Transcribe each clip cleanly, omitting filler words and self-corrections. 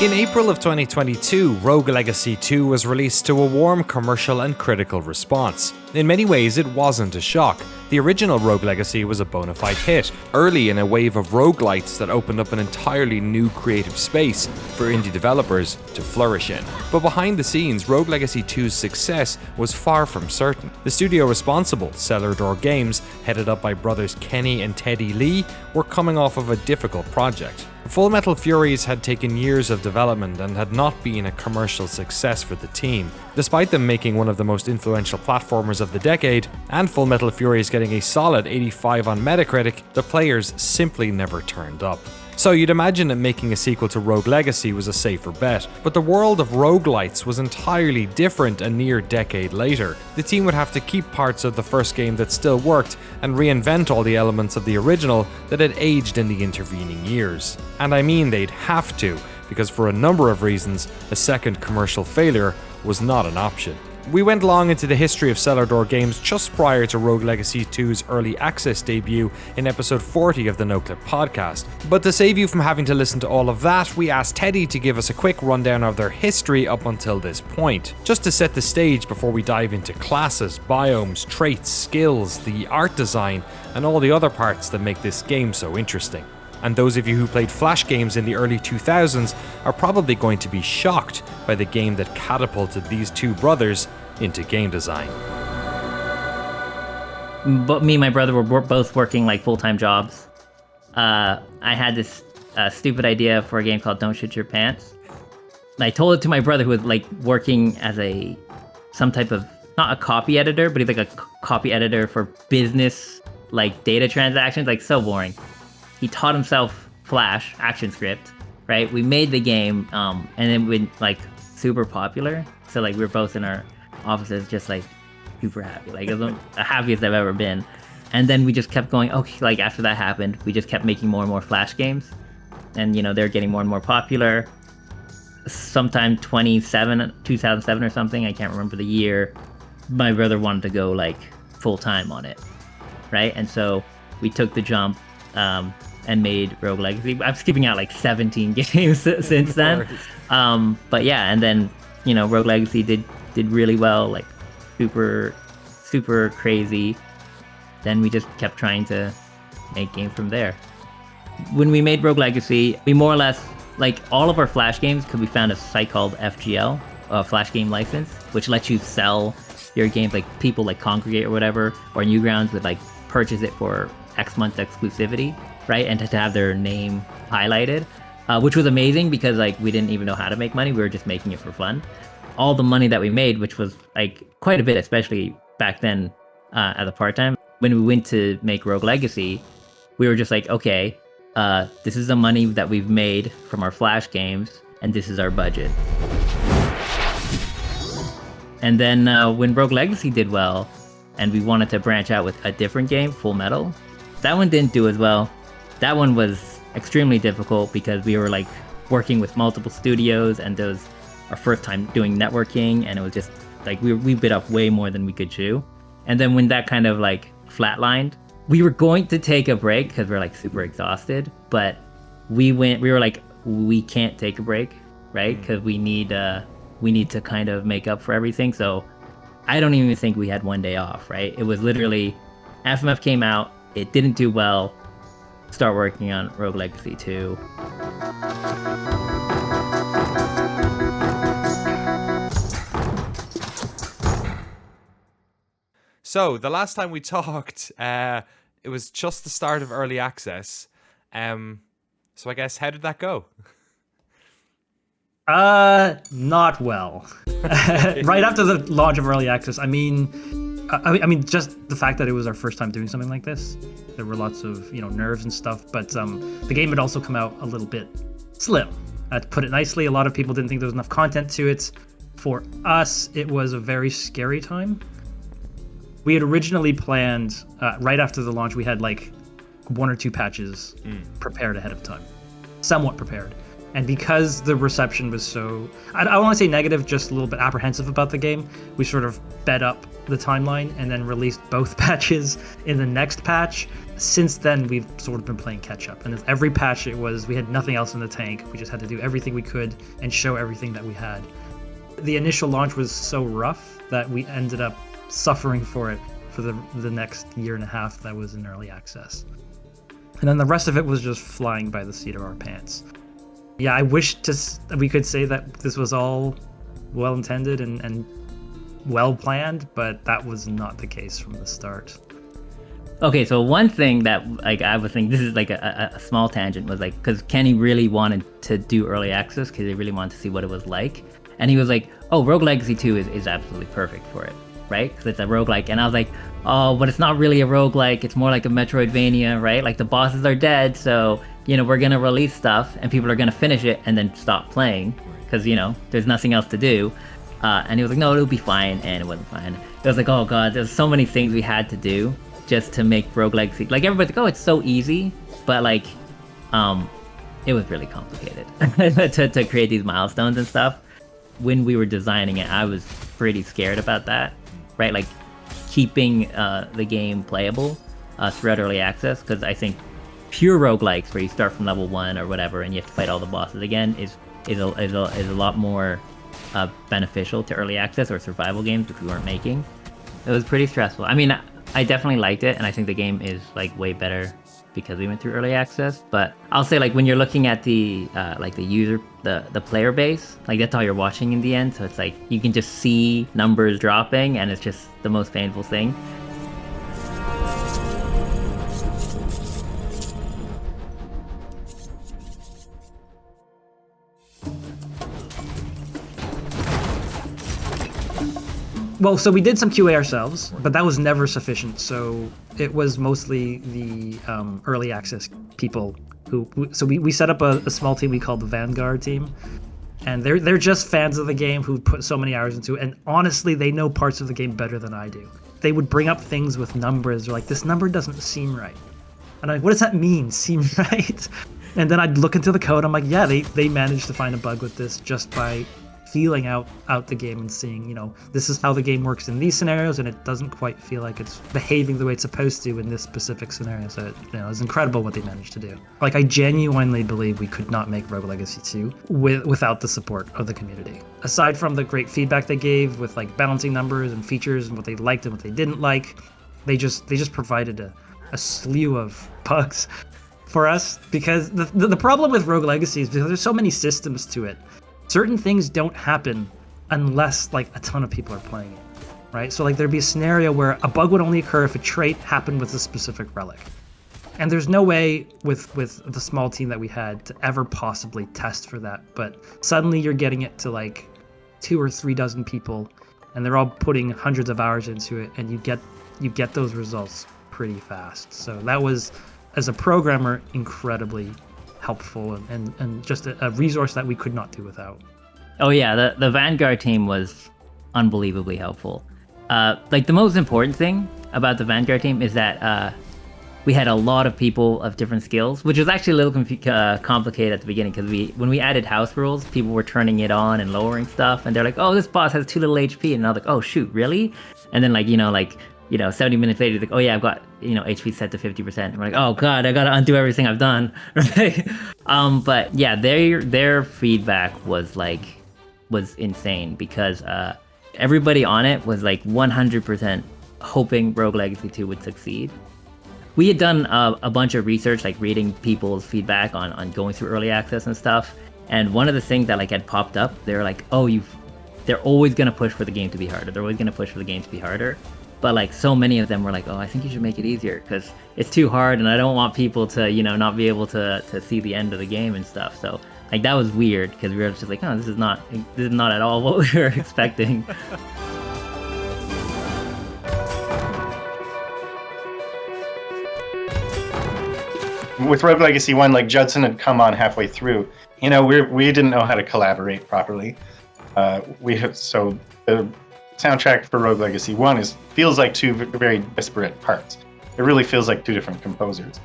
In April of 2022, Rogue Legacy 2 was released to a warm commercial and critical response. In many ways, it wasn't a shock. The original Rogue Legacy was a bona fide hit, early in a wave of roguelites that opened up an entirely new creative space for indie developers to flourish in. But behind the scenes, Rogue Legacy 2's success was far from certain. The studio responsible, Cellar Door Games, headed up by brothers Kenny and Teddy Lee, were coming off of a difficult project. Full Metal Furies had taken years of development and had not been a commercial success for the team. Despite them making one of the most influential platformers of the decade, and Full Metal Furies getting a solid 85 on Metacritic, the players simply never turned up. So you'd imagine that making a sequel to Rogue Legacy was a safer bet, but the world of roguelites was entirely different a near decade later. The team would have to keep parts of the first game that still worked and reinvent all the elements of the original that had aged in the intervening years. And I mean they'd have to, because for a number of reasons, a second commercial failure was not an option. We went long into the history of Cellar Door Games just prior to Rogue Legacy 2's early access debut in episode 40 of the Noclip podcast. But to save you from having to listen to all of that, we asked Teddy to give us a quick rundown of their history up until this point, just to set the stage before we dive into classes, biomes, traits, skills, the art design, and all the other parts that make this game so interesting. And those of you who played Flash games in the early 2000s are probably going to be shocked by the game that catapulted these two brothers into game design. But me and my brother were both working like full-time jobs. I had this stupid idea for a game called Don't Shit Your Pants. I told it to my brother who was like working as some type of, not a copy editor, but he's like a copy editor for business, like data transactions, like so boring. He taught himself Flash, ActionScript, right? We made the game, and then we like super popular. So like we were both in our offices just like super happy. Like it was the happiest I've ever been. And then we just kept going, okay, like after that happened, we just kept making more and more Flash games. And you know, they're getting more and more popular. Sometime 2007 or something, I can't remember the year, my brother wanted to go like full time on it, right? And so we took the jump, and made Rogue Legacy. I'm skipping out like 17 games since then. But yeah, and then, you know, Rogue Legacy did really well, like super crazy. Then we just kept trying to make games from there. When we made Rogue Legacy, we more or less, like all of our Flash games could be found at a site called FGL, Flash Game License, which lets you sell your games, like people like Congregate or whatever, or Newgrounds would like purchase it for X months exclusivity, right? And to have their name highlighted, which was amazing because like we didn't even know how to make money. We were just making it for fun. All the money that we made, which was like quite a bit, especially back then as a part-time, when we went to make Rogue Legacy, we were just like, okay, this is the money that we've made from our Flash games, and this is our budget. And then when Rogue Legacy did well, and we wanted to branch out with a different game, Full Metal, that one didn't do as well. That one was extremely difficult because we were like working with multiple studios, and it was our first time doing networking, and it was just like we bit off way more than we could chew. And then when that kind of like flatlined, we were going to take a break because we're like super exhausted, but we were like, we can't take a break, right? Because we need to kind of make up for everything. So I don't even think we had one day off, right? It was literally FMF came out, it didn't do well, start working on Rogue Legacy 2. So the last time we talked, it was just the start of early access. So I guess, how did that go? Not well. Right after the launch of early access, I mean, just the fact that it was our first time doing something like this, there were lots of, nerves and stuff, but the game had also come out a little bit slim. To put it nicely, a lot of people didn't think there was enough content to it. For us, it was a very scary time. We had originally planned, right after the launch, we had like 1 or 2 patches prepared ahead of time. Somewhat prepared. And because the reception was so, I don't want to say negative, just a little bit apprehensive about the game, we sort of sped up the timeline and then released both patches in the next patch. Since then, we've sort of been playing catch up. And with every patch, we had nothing else in the tank. We just had to do everything we could and show everything that we had. The initial launch was so rough that we ended up suffering for it for the next year and a half that was in early access. And then the rest of it was just flying by the seat of our pants. Yeah, I wish we could say that this was all well intended and well planned, but that was not the case from the start. Okay, so one thing that like I was thinking, this is like a small tangent, was like, because Kenny really wanted to do early access because he really wanted to see what it was like, and he was like, "Oh, Rogue Legacy 2 is absolutely perfect for it, right? Because it's a roguelike." And I was like, "Oh, but it's not really a roguelike. It's more like a Metroidvania, right? Like the bosses are dead, so we're gonna release stuff and people are gonna finish it and then stop playing because there's nothing else to do." And he was like, "No, it'll be fine," and it wasn't fine. It was like, "Oh god, there's so many things we had to do just to make Rogue Legacy." Like everybody's like, "Oh, it's so easy," but like, it was really complicated to create these milestones and stuff. When we were designing it, I was pretty scared about that, right? Like keeping the game playable throughout early access, because I think pure roguelikes where you start from level 1 or whatever and you have to fight all the bosses again is a lot more beneficial to early access or survival games, which we weren't making. It was pretty stressful. I mean, I definitely liked it, and I think the game is like way better because we went through early access. But I'll say, like, when you're looking at the like the user, the player base, like that's all you're watching in the end. So it's like you can just see numbers dropping, and it's just the most painful thing. Well, so we did some QA ourselves, but that was never sufficient. So it was mostly the early access people so we set up a small team we called the Vanguard Team, and they're just fans of the game who put so many hours into it. And honestly, they know parts of the game better than I do. They would bring up things with numbers. They're like, "This number doesn't seem right," and I'm like, "What does that mean? Seem right?" And then I'd look into the code. I'm like, "Yeah, they managed to find a bug with this just by feeling out the game and seeing, this is how the game works in these scenarios, and it doesn't quite feel like it's behaving the way it's supposed to in this specific scenario." So it's incredible what they managed to do. Like, I genuinely believe we could not make Rogue Legacy 2 without the support of the community. Aside from the great feedback they gave with like balancing numbers and features and what they liked and what they didn't like, they just provided a slew of bugs for us, because the problem with Rogue Legacy is because there's so many systems to it. Certain things don't happen unless like a ton of people are playing it, right? So like there'd be a scenario where a bug would only occur if a trait happened with a specific relic. And there's no way with the small team that we had to ever possibly test for that. But suddenly you're getting it to like 2 or 3 dozen people, and they're all putting hundreds of hours into it, and you get those results pretty fast. So that was, as a programmer, incredibly helpful and just a resource that we could not do without. Oh yeah, the Vanguard team was unbelievably helpful. Like the most important thing about the Vanguard team is that we had a lot of people of different skills, which was actually a little complicated at the beginning, because when we added house rules, people were turning it on and lowering stuff, and they're like, "Oh, this boss has too little HP," and I was like, "Oh shoot, really?" And then 70 minutes later, like, "Oh yeah, I've got HP set to 50%." And we're like, "Oh god, I gotta undo everything I've done." Right? But yeah, their feedback was insane, because everybody on it was like 100% hoping Rogue Legacy 2 would succeed. We had done a bunch of research, like reading people's feedback on going through early access and stuff. And one of the things that like had popped up, they were like, "Oh, they're always gonna push for the game to be harder. They're always gonna push for the game to be harder." But like so many of them were like, "Oh, I think you should make it easier because it's too hard, and I don't want people to, not be able to see the end of the game and stuff." So like that was weird, because we were just like, "Oh, this is not at all what we were expecting." With Rogue Legacy 1, like Judson had come on halfway through. We didn't know how to collaborate properly. So the soundtrack for Rogue Legacy 1 feels like 2 very disparate parts. It really feels like 2 different composers.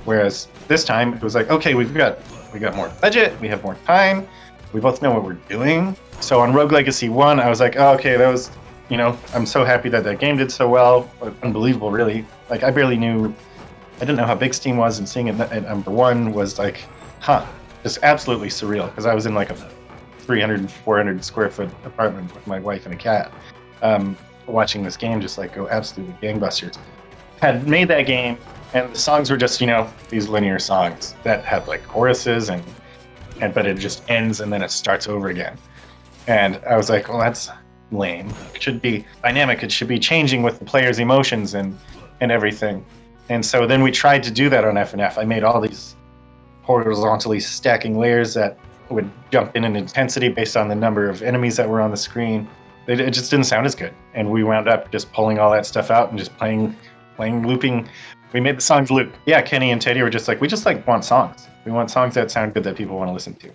Whereas this time it was like, okay, we've got We got more budget. We have more time. We both know what we're doing. So on Rogue Legacy 1, I was like, oh, okay, that was, I'm so happy that game did so well. Unbelievable, really. Like, I didn't know how big Steam was, and seeing it at number 1 was like, just absolutely surreal, because I was in like a 300, 400 square foot apartment with my wife and a cat, watching this game just like go absolutely gangbusters. Had made that game, and the songs were just, these linear songs that have like choruses but it just ends and then it starts over again. And I was like, well, that's lame. It should be dynamic. It should be changing with the player's emotions and everything. And so then we tried to do that on FNF. I made all these horizontally stacking layers that would jump in intensity based on the number of enemies that were on the screen. It just didn't sound as good. And we wound up just pulling all that stuff out and just playing, looping. We made the songs loop. Yeah, Kenny and Teddy were just like, we just want songs. We want songs that sound good that people want to listen to.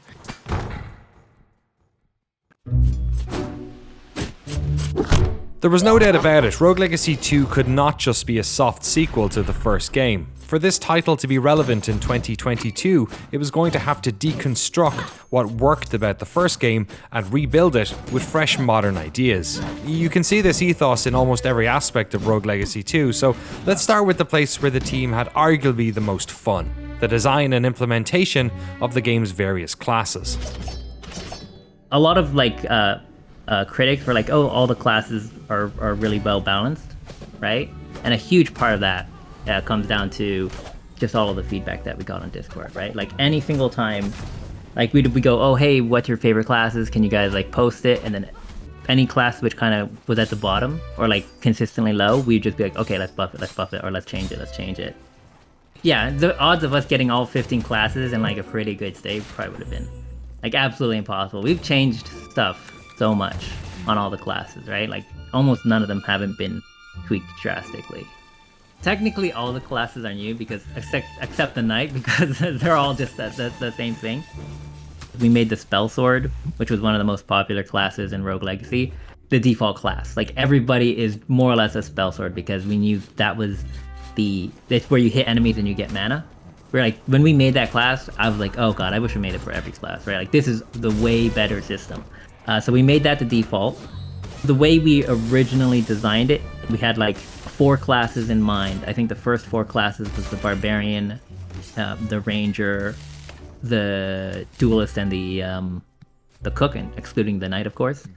There was no doubt about it, Rogue Legacy 2 could not just be a soft sequel to the first game. For this title to be relevant in 2022, it was going to have to deconstruct what worked about the first game and rebuild it with fresh modern ideas. You can see this ethos in almost every aspect of Rogue Legacy 2, so let's start with the place where the team had arguably the most fun: the design and implementation of the game's various classes. A lot of critics were like, oh, all the classes are really well balanced, right? And a huge part of that comes down to just all of the feedback that we got on Discord, right? Like any single time, like we go, oh, hey, what's your favorite classes? Can you guys post it? And then any class which kind of was at the bottom or consistently low, we'd just be like, okay, let's buff it, or let's change it. Yeah, the odds of us getting all 15 classes in a pretty good state probably would have been absolutely impossible. We've changed stuff so much on all the classes, right? Almost none of them haven't been tweaked drastically. Technically, all the classes are new because except the knight, because they're all just the same thing. We made the spell sword, which was one of the most popular classes in Rogue Legacy, the default class. Everybody is more or less a spell sword because we knew that's where you hit enemies and you get mana. We're when we made that class, I was like, oh god, I wish we made it for every class, right? This is the way better system. So we made that the default. The way we originally designed it, we had 4 classes in mind. I think the first 4 classes was the Barbarian, the Ranger, the Duelist, and the Cook, and excluding the Knight, of course.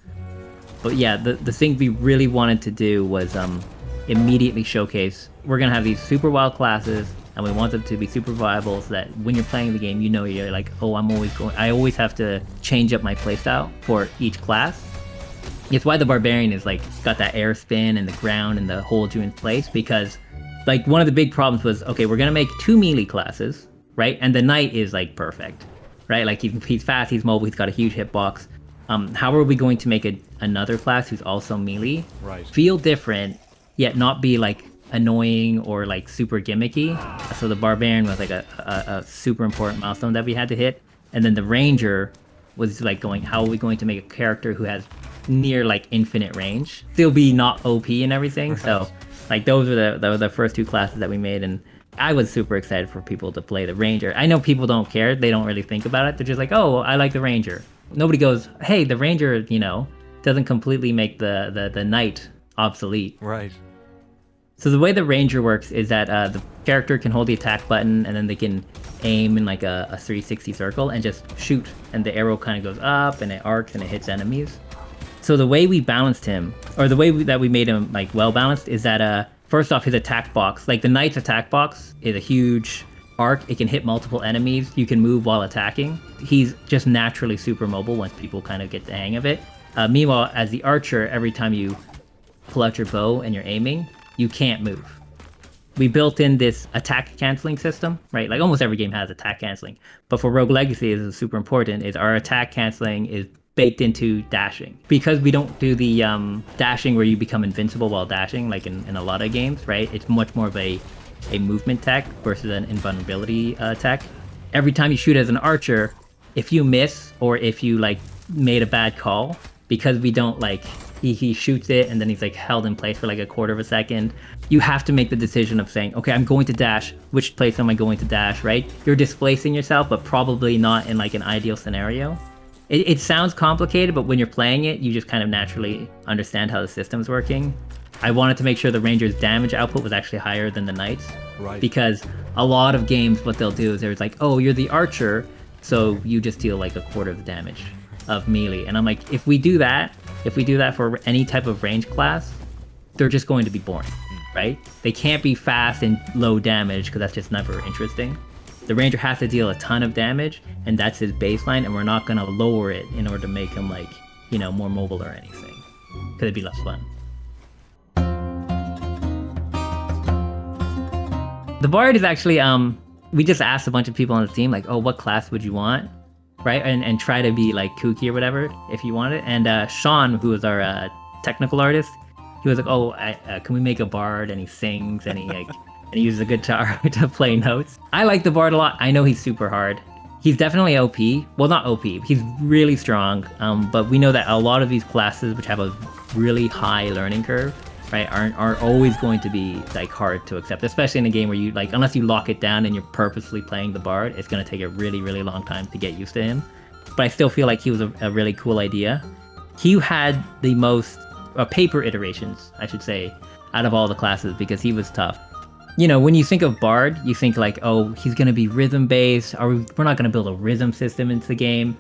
But yeah, the thing we really wanted to do was immediately showcase, we're going to have these super wild classes, and we want them to be super viable so that when you're playing the game, you're oh, I always have to change up my playstyle for each class. It's why the Barbarian is got that air spin and the ground and the hold you in place, because one of the big problems was, okay, we're gonna make 2 melee classes, right? And the Knight is perfect, right? He's fast, he's mobile, he's got a huge hitbox. How are we going to make another class who's also melee, right, feel different, yet not be annoying or super gimmicky? So the Barbarian was a super important milestone that we had to hit. And then the Ranger was going, how are we going to make a character who has near infinite range, still be not OP and everything? Right. So those were the first 2 classes that we made, and I was super excited for people to play the Ranger. I know people don't care, they don't really think about it, they're just oh, I like the Ranger. Nobody goes, hey, the Ranger doesn't completely make the Knight obsolete. Right. So the way the Ranger works is that the character can hold the attack button, and then they can aim in a 360 circle and just shoot, and the arrow kind of goes up and it arcs and it hits enemies. So the way we balanced him, or the way that we made him well balanced, is that first off, his attack box, the Knight's attack box is a huge arc. It can hit multiple enemies. You can move while attacking. He's just naturally super mobile once people kind of get the hang of it. Meanwhile, as the archer, every time you pull out your bow and you're aiming, you can't move. We built in this attack canceling system, right? Almost every game has attack canceling, but for Rogue Legacy, this is super important, is our attack canceling is baked into dashing. Because we don't do the dashing where you become invincible while dashing, in a lot of games, right? It's much more of a movement tech versus an invulnerability tech. Every time you shoot as an archer, if you miss, or if you made a bad call, because we don't he shoots it and then he's like held in place for like a quarter of a second. You have to make the decision of saying, okay, I'm going to dash. Which place am I going to dash, right? You're displacing yourself, but probably not in like an ideal scenario. It sounds complicated, but when you're playing it, you just kind of naturally understand how the system's working. I wanted to make sure the Ranger's damage output was actually higher than the Knight's. Right. Because a lot of games, what they'll do is there's like, oh, you're the archer, so you just deal like a quarter of the damage of melee. And I'm like, if we do that for any type of range class, they're just going to be boring, right? They can't be fast and low damage because that's just never interesting. The Ranger has to deal a ton of damage, and that's his baseline, and we're not going to lower it in order to make him like, you know, more mobile or anything, because it'd be less fun. The Bard is actually, we just asked a bunch of people on the team, like, oh, what class would you want? Right? And try to be like kooky or whatever, if you want it. And Sean, who was our technical artist, he was like, oh, can we make a Bard? And he sings and he uses a guitar to play notes. I like the Bard a lot. I know he's super hard. He's definitely OP. Well, not OP. He's really strong. But we know that a lot of these classes, which have a really high learning curve, right, are always going to be like hard to accept, especially in a game where you like, unless you lock it down and you're purposely playing the Bard, it's going to take a really, really long time to get used to him. But I still feel like he was a really cool idea. He had the most paper iterations, I should say, out of all the classes because he was tough. You know, when you think of Bard, you think like, oh, he's going to be rhythm based, or we're not going to build a rhythm system into the game.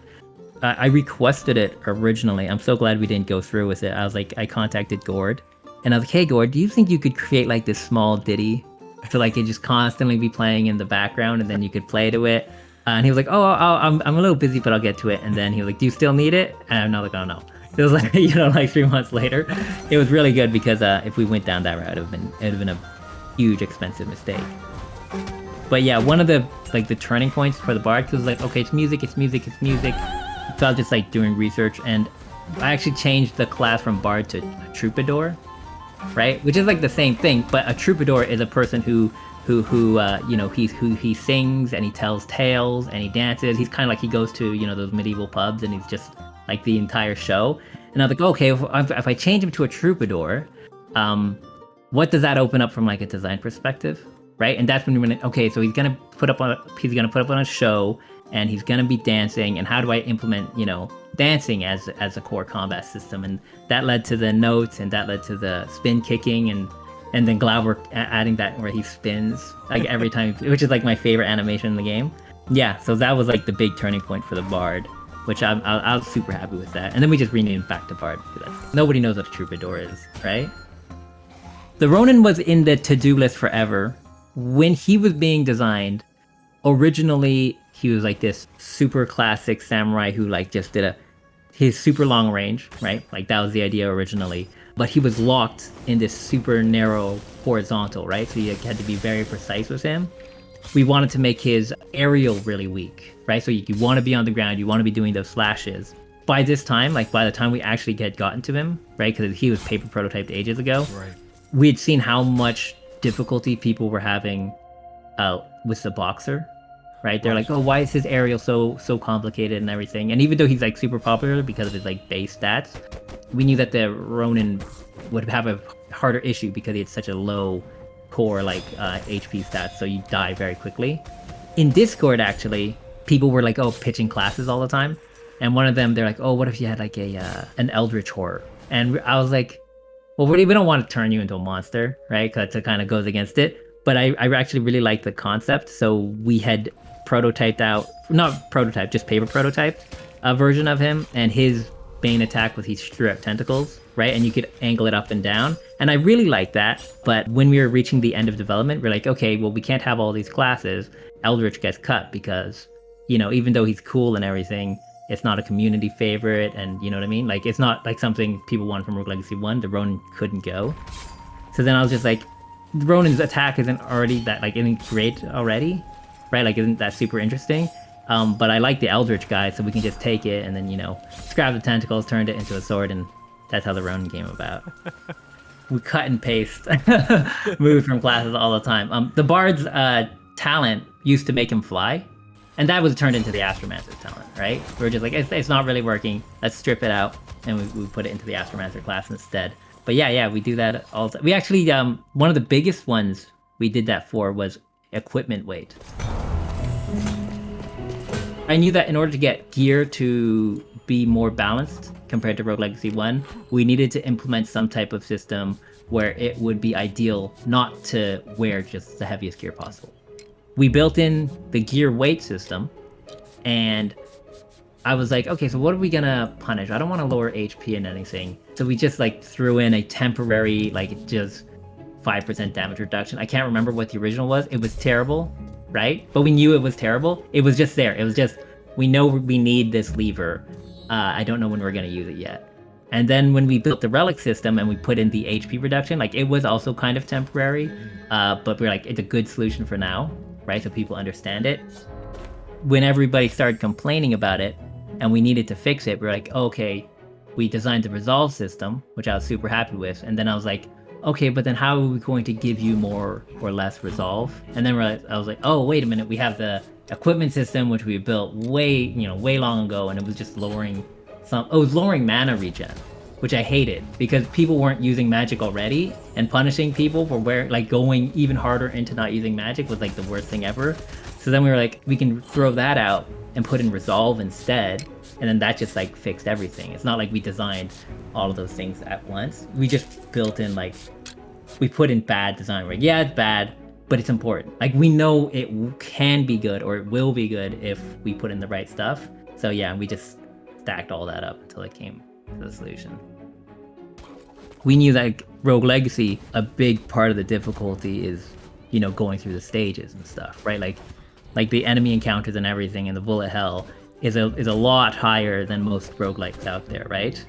I requested it originally. I'm so glad we didn't go through with it. I contacted Gord. And I was like, hey, Gord, do you think you could create like this small ditty so like it just constantly be playing in the background and then you could play to it? And he was like, oh, I'm a little busy, but I'll get to it. And then he was like, do you still need it? And I'm like, oh, no. It was like, you know, like 3 months later. It was really good because if we went down that route, it would have been a huge, expensive mistake. But yeah, one of the turning points for the Bard was like, okay, it's music. So I was just like doing research, and I actually changed the class from Bard to Troubadour. Right, which is like the same thing, but a troubadour is a person who he sings and he tells tales and he dances. He's kind of like, he goes to, you know, those medieval pubs and he's just like the entire show. And I was like, okay, if I change him to a troubadour, what does that open up from like a design perspective, right? And that's when we went, okay, so he's gonna put up on a show and he's gonna be dancing, and how do I implement, you know, dancing as a core combat system? And that led to the notes, and that led to the spin kicking, and then Glauber adding that where he spins like every time, which is like my favorite animation in the game. Yeah, so that was like the big turning point for the Bard, which I was super happy with that. And then we just renamed back to Bard because nobody knows what a troubadour is, right? The Ronin was in the to-do list forever. When he was being designed, originally he was like this super classic samurai who like just did his super long range, right? Like that was the idea originally. But he was locked in this super narrow horizontal, right? So you had to be very precise with him. We wanted to make his aerial really weak, right? So you want to be on the ground, you want to be doing those slashes. By this time, like by the time we actually had gotten to him, right? Because he was paper prototyped ages ago. Right. We had seen how much difficulty people were having with the boxer. Right, they're like, oh, why is his aerial so complicated and everything? And even though he's like super popular because of his like base stats, we knew that the Ronin would have a harder issue because he had such a low core like HP stats, so you die very quickly. In Discord, actually, people were like, oh, pitching classes all the time, and one of them, they're like, oh, what if you had like an Eldritch Horror? And I was like, well, we don't want to turn you into a monster, right? Because it kind of goes against it. But I actually really liked the concept, so we had just paper prototyped a version of him, and his main attack was he threw out tentacles, right? And you could angle it up and down, and I really liked that. But when we were reaching the end of development, we're like, okay, well, we can't have all these classes. Eldritch gets cut because, you know, even though he's cool and everything, it's not a community favorite, and you know what I mean? Like, it's not like something people want from Rogue Legacy 1. The Ronin couldn't go. So then I was just like, the Ronin's attack isn't great already, right? Like, isn't that super interesting? But I like the Eldritch guy, so we can just take it and then, you know, scrap the tentacles, turned it into a sword, and that's how the Ronin came about. We cut and paste moves from classes all the time. The Bard's talent used to make him fly, And that was turned into the Astromancer's talent, right? We were just like, it's not really working. Let's strip it out, and we put it into the Astromancer class instead. But yeah, we do that all the time. We actually, one of the biggest ones we did that for was equipment weight. I knew that in order to get gear to be more balanced compared to Rogue Legacy 1, we needed to implement some type of system where it would be ideal not to wear just the heaviest gear possible. We built in the gear weight system, and I was like, okay, so what are we gonna punish? I don't want to lower HP and anything. So we just like threw in a temporary, like just 5% damage reduction. I can't remember what the original was. It was terrible, right? But we knew it was terrible. It was just there. It was just, we know we need this lever. I don't know when we're gonna use it yet. And then when we built the relic system and we put in the HP reduction, like it was also kind of temporary, but we're like, it's a good solution for now, right? So people understand it. When everybody started complaining about it and we needed to fix it, we're like, okay, we designed the resolve system, which I was super happy with. And then I was like, okay, but then how are we going to give you more or less resolve? And then I was like, oh, wait a minute, we have the equipment system, which we built way long ago, and it was just lowering mana regen, which I hated because people weren't using magic already, and punishing people for going even harder into not using magic was like the worst thing ever. So then we were like, we can throw that out and put in resolve instead, and then that just like fixed everything. It's not like we designed all of those things at once. We just built in we put in bad design, right? Yeah, it's bad, but it's important. Like we know it can be good, or it will be good if we put in the right stuff. So yeah, we just stacked all that up until it came to the solution. We knew that Rogue Legacy, a big part of the difficulty is, going through the stages and stuff, right? Like the enemy encounters and everything in the bullet hell is a lot higher than most roguelikes out there, right?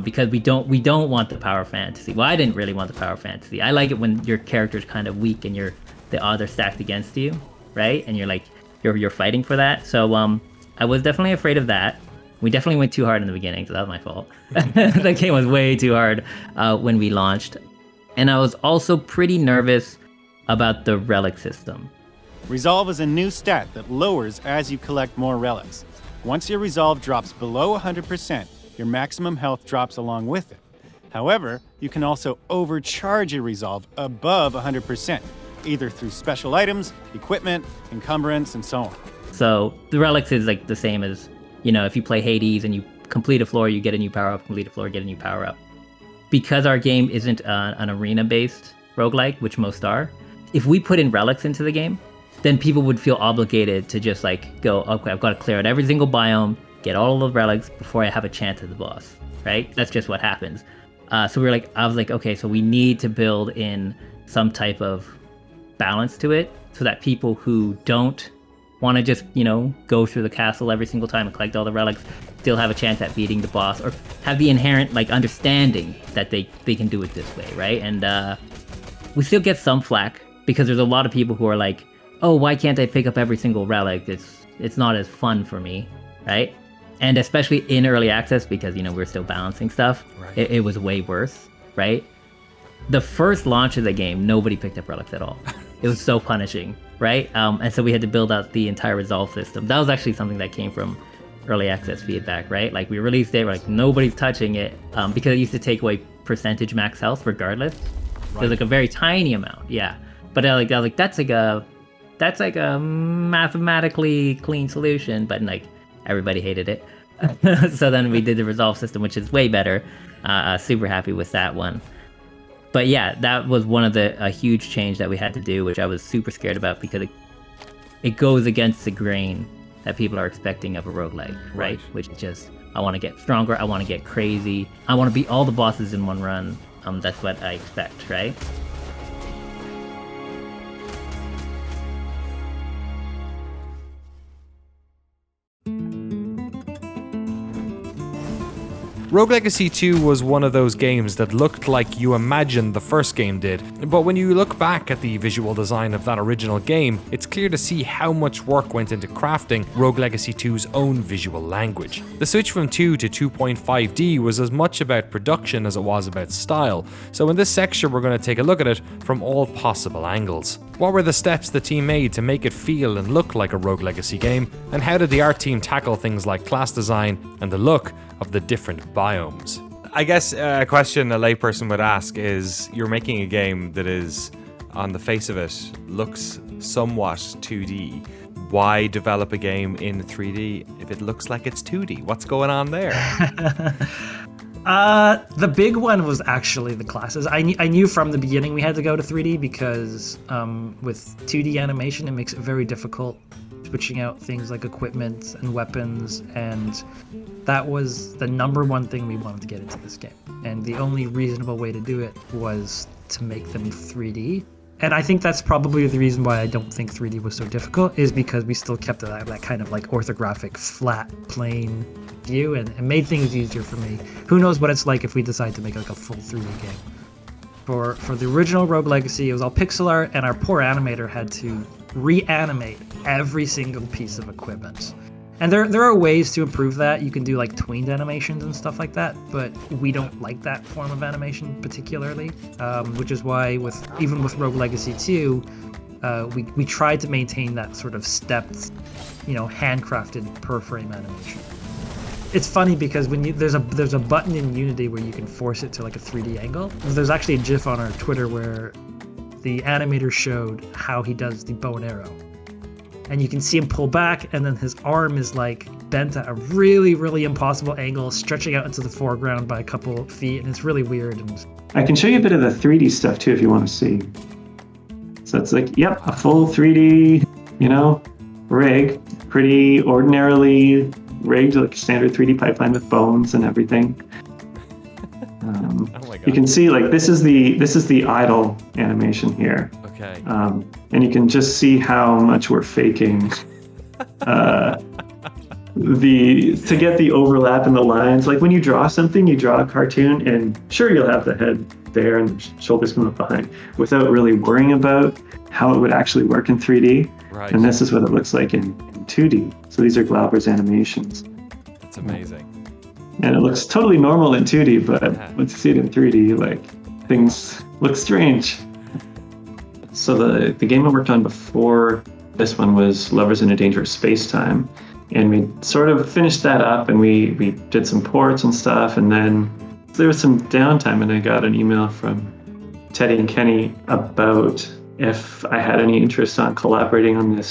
Because we don't want the power fantasy. Well, I didn't really want the power fantasy. I like it when your character's kind of weak and the odds are stacked against you, right? And you're fighting for that. So I was definitely afraid of that. We definitely went too hard in the beginning, so that was my fault. The game was way too hard when we launched. And I was also pretty nervous about the relic system. Resolve is a new stat that lowers as you collect more relics. Once your resolve drops below 100%, your maximum health drops along with it. However, you can also overcharge your resolve above 100%, either through special items, equipment, encumbrance, and so on. So the relics is like the same as, if you play Hades and you complete a floor, you get a new power-up, complete a floor, get a new power-up. Because our game isn't an arena-based roguelike, which most are, if we put in relics into the game, then people would feel obligated to just go, okay, I've got to clear out every single biome, get all of the relics before I have a chance at the boss, right? That's just what happens. So I was like, okay, so we need to build in some type of balance to it so that people who don't want to just, go through the castle every single time and collect all the relics still have a chance at beating the boss, or have the inherent understanding that they can do it this way, right? And we still get some flack because there's a lot of people who are like, oh, why can't I pick up every single relic? It's not as fun for me, right? And especially in early access, because we're still balancing stuff, right. It was way worse, right? The first launch of the game, nobody picked up relics at all. It was so punishing, right? And so we had to build out the entire resolve system. That was actually something that came from early access feedback, right? Like we released it, we're like, nobody's touching it, because it used to take away percentage max health regardless. Right. There's a very tiny amount, yeah. But I was like, that's like a mathematically clean solution, but everybody hated it. So then we did the resolve system, which is way better. Super happy with that one. But yeah, that was one of a huge change that we had to do, which I was super scared about because it goes against the grain that people are expecting of a roguelike, right? Which is just, I want to get stronger, I want to get crazy, I want to beat all the bosses in one run. That's what I expect, right? Rogue Legacy 2 was one of those games that looked like you imagined the first game did, but when you look back at the visual design of that original game, it's clear to see how much work went into crafting Rogue Legacy 2's own visual language. The switch from 2 to 2.5D was as much about production as it was about style, so in this section we're going to take a look at it from all possible angles. What were the steps the team made to make it feel and look like a Rogue Legacy game, and how did the art team tackle things like class design and the look of the different biomes? I guess a question a layperson would ask is, you're making a game that is, on the face of it, looks somewhat 2D. Why develop a game in 3D if it looks like it's 2D? What's going on there? The big one was actually the classes. I knew from the beginning we had to go to 3D because with 2D animation, it makes it very difficult switching out things like equipment and weapons, and that was the number one thing we wanted to get into this game. And the only reasonable way to do it was to make them 3D. And I think that's probably the reason why I don't think 3D was so difficult, is because we still kept that kind of like orthographic, flat, plain view, and it made things easier for me. Who knows what it's like if we decide to make like a full 3D game. For the original Rogue Legacy, it was all pixel art, and our poor animator had to reanimate every single piece of equipment. And there are ways to improve that. You can do like tweened animations and stuff like that, but we don't like that form of animation particularly, which is why even with Rogue Legacy 2, we tried to maintain that sort of stepped, handcrafted per frame animation. It's funny because when there's a button in Unity where you can force it to like a 3D angle. There's actually a GIF on our Twitter where the animator showed how he does the bow and arrow. And you can see him pull back, and then his arm is like bent at a really, really impossible angle, stretching out into the foreground by a couple feet, and it's really weird. And I can show you a bit of the 3D stuff too if you want to see. So it's like, yep, a full 3D, rig, pretty ordinarily rigged, like a standard 3D pipeline with bones and everything. Oh my God. You can see like this is the idle animation here. Okay. And you can just see how much we're faking to get the overlap in the lines. Like when you draw something, you draw a cartoon, and sure, you'll have the head there and the shoulders come up behind without really worrying about how it would actually work in 3D. Right. And this is what it looks like in 2D. So these are Glauber's animations. That's amazing. And it looks totally normal in 2D, but once you see it in 3D, like, things look strange. So the game I worked on before this one was Lovers in a Dangerous Space-Time. And we sort of finished that up, and we did some ports and stuff, and then there was some downtime, and I got an email from Teddy and Kenny about if I had any interest on collaborating on the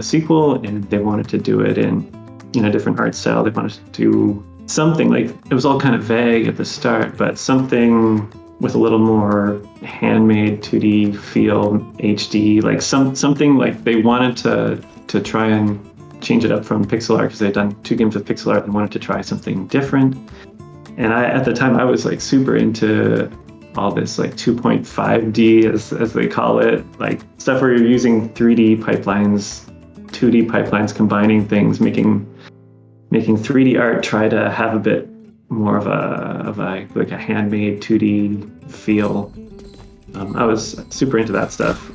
sequel, and they wanted to do it in a different art style. They wanted to do something like, it was all kind of vague at the start, but something with a little more handmade 2D feel, HD, like something like they wanted to try and change it up from pixel art, because they'd done 2 games with pixel art and wanted to try something different. And at the time I was like super into all this like 2.5D as they call it, like stuff where you're using 3D pipelines, 2D pipelines, combining things, making 3D art try to have a bit more of a like a handmade 2D feel. I was super into that stuff,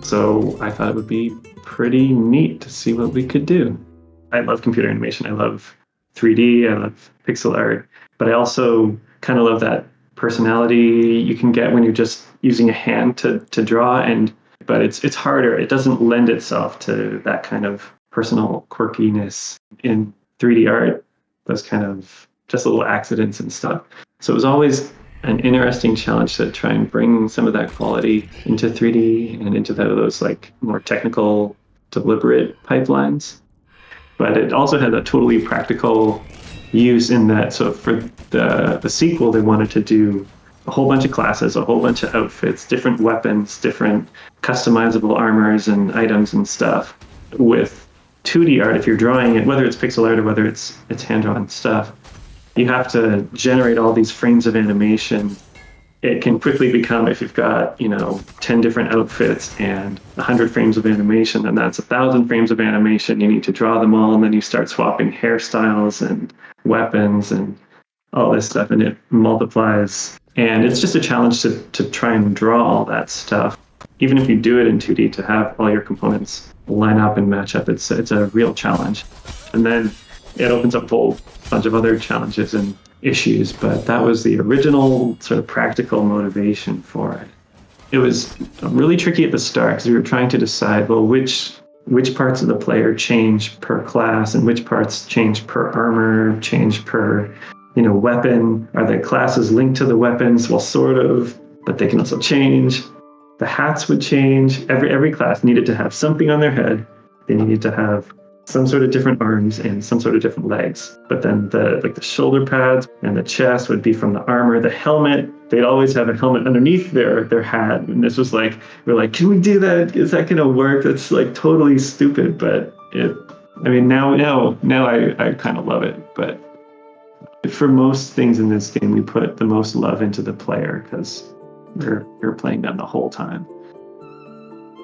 so I thought it would be pretty neat to see what we could do. I love computer animation. I love 3D. I love pixel art, but I also kind of love that personality you can get when you're just using a hand to draw. But it's harder. It doesn't lend itself to that kind of personal quirkiness in 3D art. Those kind of just little accidents and stuff. So it was always an interesting challenge to try and bring some of that quality into 3D and into those like more technical, deliberate pipelines. But it also had a totally practical use in that. So for the sequel, they wanted to do a whole bunch of classes, a whole bunch of outfits, different weapons, different customizable armors and items and stuff. With 2D art, if you're drawing it, whether it's pixel art or whether it's hand-drawn stuff, you have to generate all these frames of animation. It can quickly become, if you've got 10 different outfits and 100 frames of animation, then that's 1,000 frames of animation. You need to draw them all, and then you start swapping hairstyles and weapons and all this stuff, and it multiplies. And it's just a challenge to try and draw all that stuff. Even if you do it in 2D, to have all your components line up and match up, it's a real challenge. And then it opens up a whole bunch of other challenges and issues, but that was the original sort of practical motivation for it. it was really tricky at the start because we were trying to decide, well, which parts of the player change per class and which parts change per armor, change per, weapon. Are the classes linked to the weapons? Well, sort of, but they can also change. The hats would change. Every class needed to have something on their head. They needed to have some sort of different arms and some sort of different legs. But then the shoulder pads and the chest would be from the armor. The helmet, they'd always have a helmet underneath their hat. And this was like, we're like, can we do that? Is that going to work? That's like totally stupid. But now I kind of love it. But for most things in this game, we put the most love into the player because we're playing them the whole time.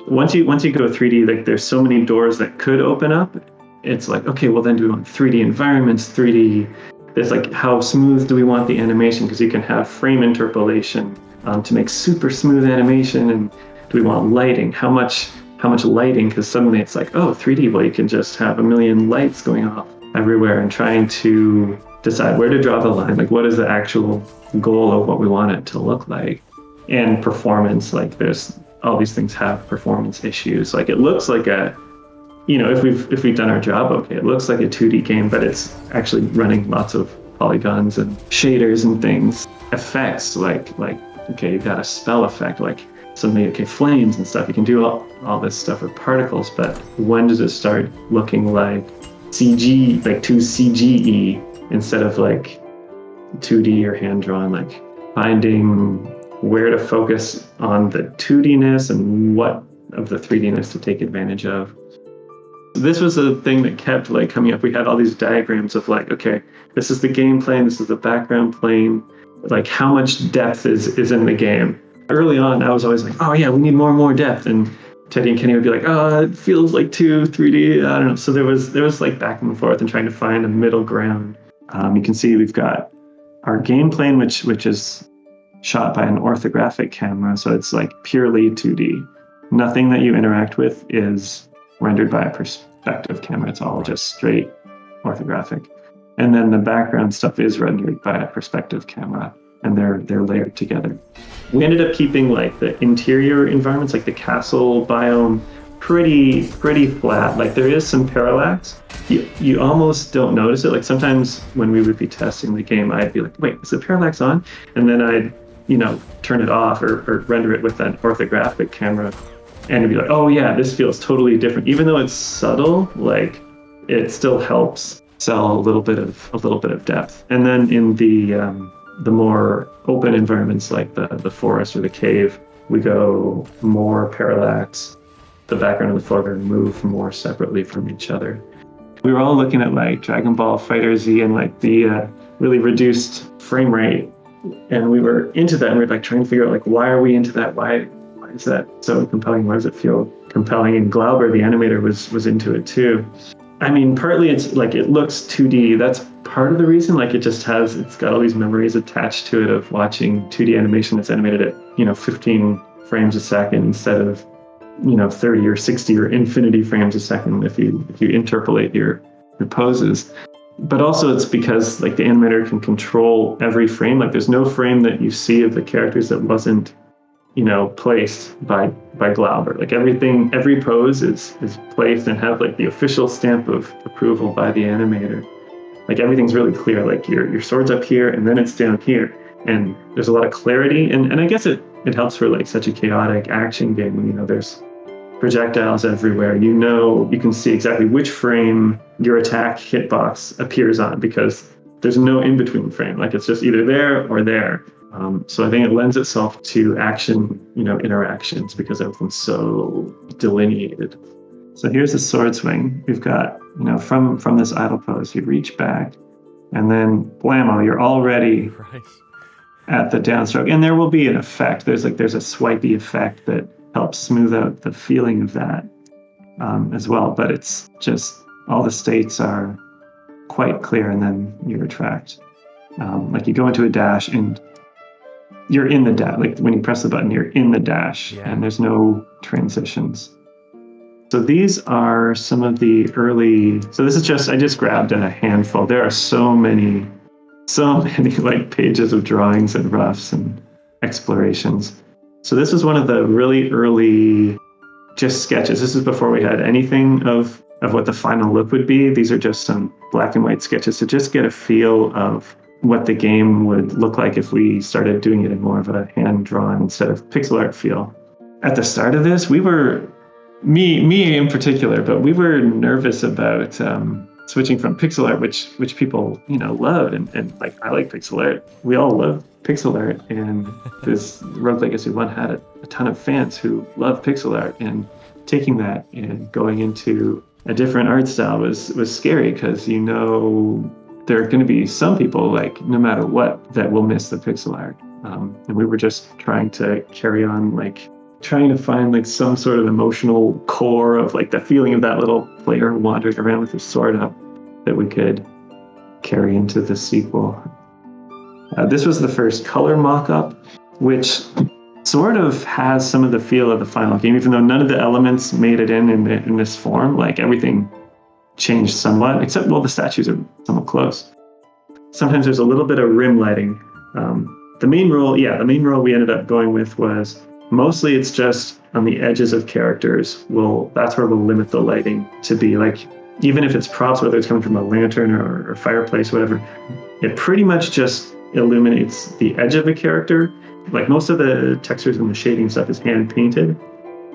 Once you go 3D, like there's so many doors that could open up. It's like, okay, well then do we want 3D environments, 3D. There's like, how smooth do we want the animation? Because you can have frame interpolation to make super smooth animation. And do we want lighting? How much lighting? Because suddenly it's like, oh, 3D, well you can just have a million lights going off everywhere, and trying to decide where to draw the line. Like, what is the actual goal of what we want it to look like? And performance, like there's all these things have performance issues. Like it looks like if we've done our job okay, it looks like a 2D game, but it's actually running lots of polygons and shaders and things. Effects, like okay, you've got a spell effect, like suddenly, okay, flames and stuff. You can do all this stuff with particles, but when does it start looking like CG, like too CGE instead of like 2D or hand-drawn? Like finding where to focus on the 2D-ness and what of the 3D-ness to take advantage of. This was a thing that kept like coming up. We had all these diagrams of like, okay, this is the game plane, this is the background plane, like how much depth is in the game. Early on, I was always like, oh yeah, we need more and more depth. And Teddy and Kenny would be like, oh, it feels like too 3D. I don't know. So there was like back and forth and trying to find a middle ground. You can see we've got our game plane, which is shot by an orthographic camera. So it's like purely 2D. Nothing that you interact with is rendered by a perspective camera. It's all just straight orthographic. And then the background stuff is rendered by a perspective camera, and they're layered together. We ended up keeping like the interior environments, like the castle biome, pretty flat. Like there is some parallax. You almost don't notice it. Like sometimes when we would be testing the game, I'd be like, wait, is the parallax on? And then I'd, turn it off or render it with an orthographic camera. And it'd be like, oh yeah, this feels totally different. Even though it's subtle, like it still helps sell a little bit of depth. And then in the more open environments like the forest or the cave, we go more parallax. The background and the foreground move more separately from each other. We were all looking at like Dragon Ball FighterZ and like the really reduced frame rate, and we were into that, and we were like trying to figure out like, why are we into that? Why is that so compelling? Why does it feel compelling? And Glauber, the animator, was into it too. I mean, partly it's like it looks 2D. That's part of the reason. Like it's got all these memories attached to it of watching 2D animation that's animated at 15 frames a second instead of 30 or 60 or infinity frames a second if you interpolate your poses. But also it's because like the animator can control every frame. Like there's no frame that you see of the characters that wasn't placed by Glauber. Like every pose is placed and have like the official stamp of approval by the animator. Like everything's really clear. Like your sword's up here and then it's down here, and there's a lot of clarity. And I guess it helps for like such a chaotic action game when there's projectiles everywhere. You can see exactly which frame your attack hitbox appears on because there's no in-between frame. Like it's just either there or there. So I think it lends itself to action, interactions because everything's so delineated. So here's a sword swing. We've got, from this idle pose, you reach back, and then blammo, you're already at the downstroke. And there will be an effect. There's a swipey effect that helps smooth out the feeling of that as well. But it's just all the states are quite clear, and then you retract. Like you go into a dash and you're in the dash. Like when you press the button, you're in the dash, and there's no transitions. So these are some of the early. So this is I just grabbed a handful. There are so many like pages of drawings and roughs and explorations. So this was one of the really early just sketches. This is before we had anything of what the final look would be. These are just some black and white sketches to just get a feel of what the game would look like if we started doing it in more of a hand-drawn instead of pixel art feel. At the start of this, we were, me in particular, but we were nervous about switching from pixel art, which people, love, and like, I like pixel art. We all love pixel art, and this Rogue Legacy 1 had a ton of fans who love pixel art, and taking that and going into a different art style was scary, because there are going to be some people, like, no matter what, that will miss the pixel art. And we were just trying to carry on, like, trying to find, like, some sort of emotional core of, like, the feeling of that little player wandering around with his sword up that we could carry into the sequel. This was the first color mock-up, which sort of has some of the feel of the final game, even though none of the elements made it in this form. Like, everything changed somewhat, except, well, the statues are somewhat close. Sometimes there's a little bit of rim lighting. The main rule we ended up going with was mostly it's just on the edges of characters. That's where we'll limit the lighting to be. Like, even if it's props, whether it's coming from a lantern or fireplace, whatever, it pretty much just illuminates the edge of a character. Like, most of the textures and the shading stuff is hand painted,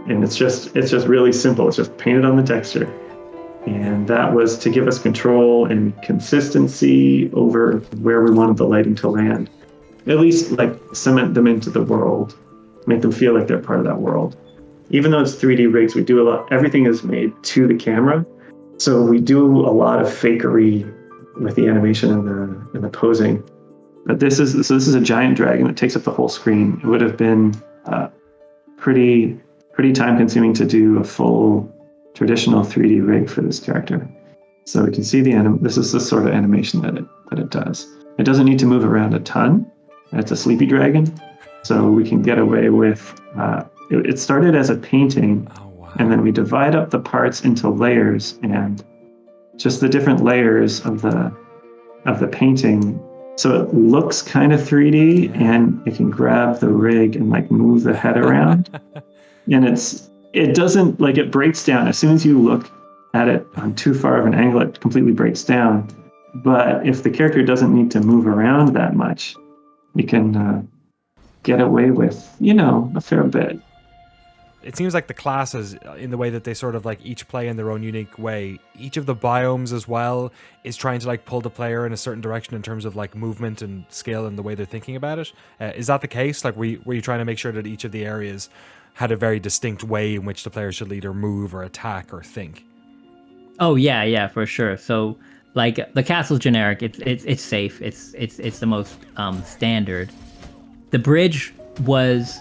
and it's just really simple. It's just painted on the texture. And that was to give us control and consistency over where we wanted the lighting to land. At least, like, cement them into the world, make them feel like they're part of that world. Even though it's 3D rigs, we do a lot. Everything is made to the camera, so we do a lot of fakery with the animation and the posing. But this is a giant dragon that takes up the whole screen. It would have been pretty time consuming to do a full traditional 3D rig for this character. So we can see this is the sort of animation that it does. It doesn't need to move around a ton. It's a sleepy dragon, so we can get away with. It started as a painting, and then we divide up the parts into layers, and just the different layers of the painting. So it looks kind of 3D, and it can grab the rig and, like, move the head around. And it doesn't, like, it breaks down. As soon as you look at it on too far of an angle, it completely breaks down. But if the character doesn't need to move around that much, you can get away with, a fair bit. It seems like the classes, in the way that they sort of, like, each play in their own unique way, each of the biomes as well is trying to, like, pull the player in a certain direction in terms of, like, movement and skill and the way they're thinking about it. Is that the case? Like, were you trying to make sure that each of the areas had a very distinct way in which the player should either move or attack or think? Oh yeah, for sure. So, like, the castle's generic. It's safe. It's the most standard. The bridge was,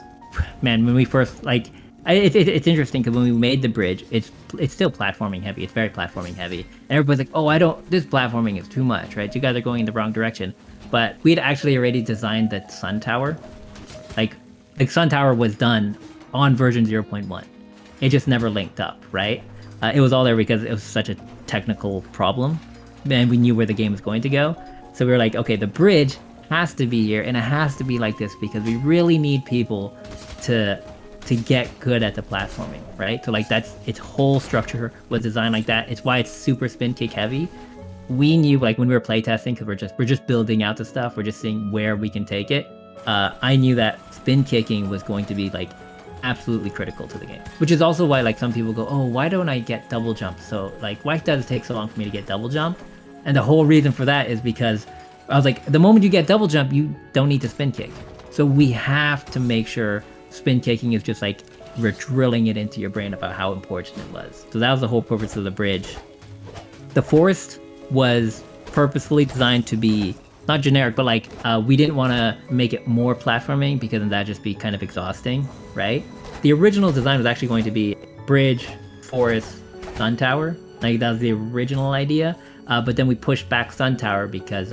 man, when we first, like, it's interesting because when we made the bridge, it's still platforming heavy. It's very platforming heavy, and everybody's like, "Oh, this platforming is too much, right? You guys are going in the wrong direction." But we'd actually already designed the Sun Tower. Like Sun Tower was done on version 0.1. It just never linked up, right? It was all there because it was such a technical problem, and we knew where the game was going to go. So we were like, okay, the bridge has to be here, and it has to be like this because we really need people to get good at the platforming, right? So, like, that's its whole structure was designed like that. It's why it's super spin kick heavy. We knew, like, when we were playtesting, because we're just building out the stuff, we're just seeing where we can take it. I knew that spin kicking was going to be, like, absolutely critical to the game, which is also why, like, some people go, "Oh, why don't I get double jump?" So, like, why does it take so long for me to get double jump? And the whole reason for that is because I was like, the moment you get double jump, you don't need to spin kick. So we have to make sure spin kicking is just, like, we're drilling it into your brain about how important it was. So that was the whole purpose of the bridge. The forest was purposefully designed to be not generic, but, like, we didn't want to make it more platforming because then that'd just be kind of exhausting, right? The original design was actually going to be bridge, forest, sun tower. Like, that was the original idea. But then we pushed back sun tower because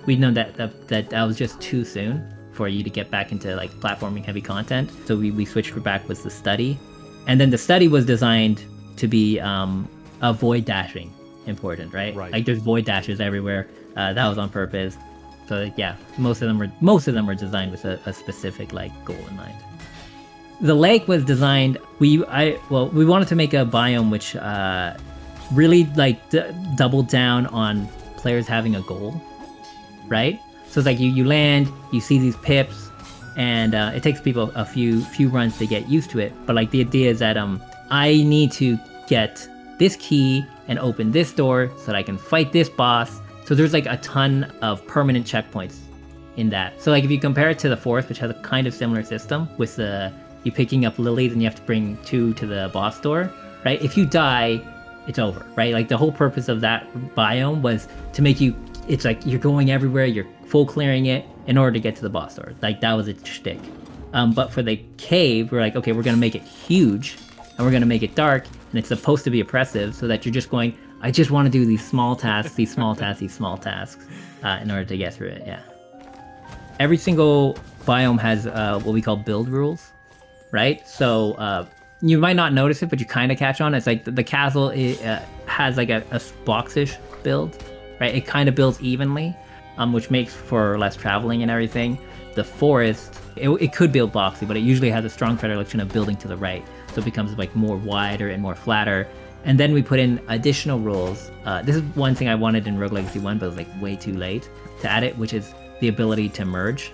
we'd known that was just too soon for you to get back into, like, platforming heavy content. So we switched for back was the study. And then the study was designed to be a void dashing important, right? Like, there's void dashes everywhere. That was on purpose. So, like, yeah, most of them were designed with a specific, like, goal in mind. the lake was designed. We wanted to make a biome which really like doubled down on players having a goal, right? So it's like you land, you see these pips, and it takes people a few runs to get used to it. But like the idea is that I need to get this key and open this door so that I can fight this boss. So there's like a ton of permanent checkpoints in that. So like if you compare it to the forest, which has a kind of similar system with you picking up lilies and you have to bring 2 to the boss door, right? If you die, it's over, right? Like the whole purpose of that biome was to make you, it's like you're going everywhere, you're full clearing it in order to get to the boss door. Like that was its shtick. But for the cave, we're like, okay, we're gonna make it huge and we're gonna make it dark, and it's supposed to be oppressive so that you're just going, I just want to do these small tasks, these small tasks in order to get through it, yeah. Every single biome has what we call build rules, right? So you might not notice it, but you kind of catch on. It's like the castle has like a boxish build, right? It kind of builds evenly, which makes for less traveling and everything. The forest, it could build boxy, but it usually has a strong predilection of building to the right. So it becomes like more wider and more flatter. And then we put in additional rules. This is one thing I wanted in Rogue Legacy 1, but it was like way too late to add it, which is the ability to merge,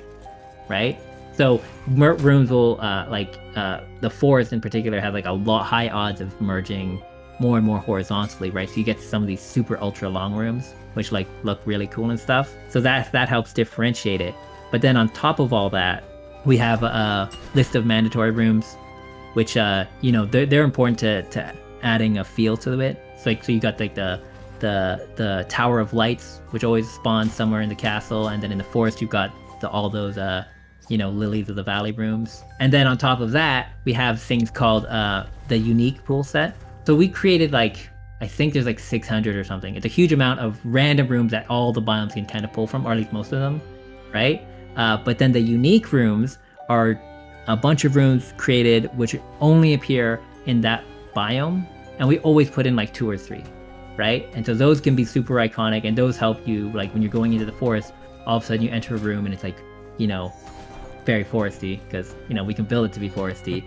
right? So rooms will, the forest in particular, have like a lot high odds of merging more and more horizontally, right? So you get some of these super ultra long rooms, which like look really cool and stuff. So that helps differentiate it. But then on top of all that, we have a list of mandatory rooms, which they're important to adding a feel to it. So you got like the Tower of Lights, which always spawns somewhere in the castle, and then in the forest you've got all those Lilies of the Valley rooms. And then on top of that, we have things called the unique rule set. So we created I think there's like 600 or something. It's a huge amount of random rooms that all the biomes can kind of pull from, or at least most of them, right? But then the unique rooms are a bunch of rooms created which only appear in that biome, and we always put in like 2 or 3, right? And so those can be super iconic, and those help you like when you're going into the forest, all of a sudden you enter a room and it's like, very foresty, because we can build it to be foresty.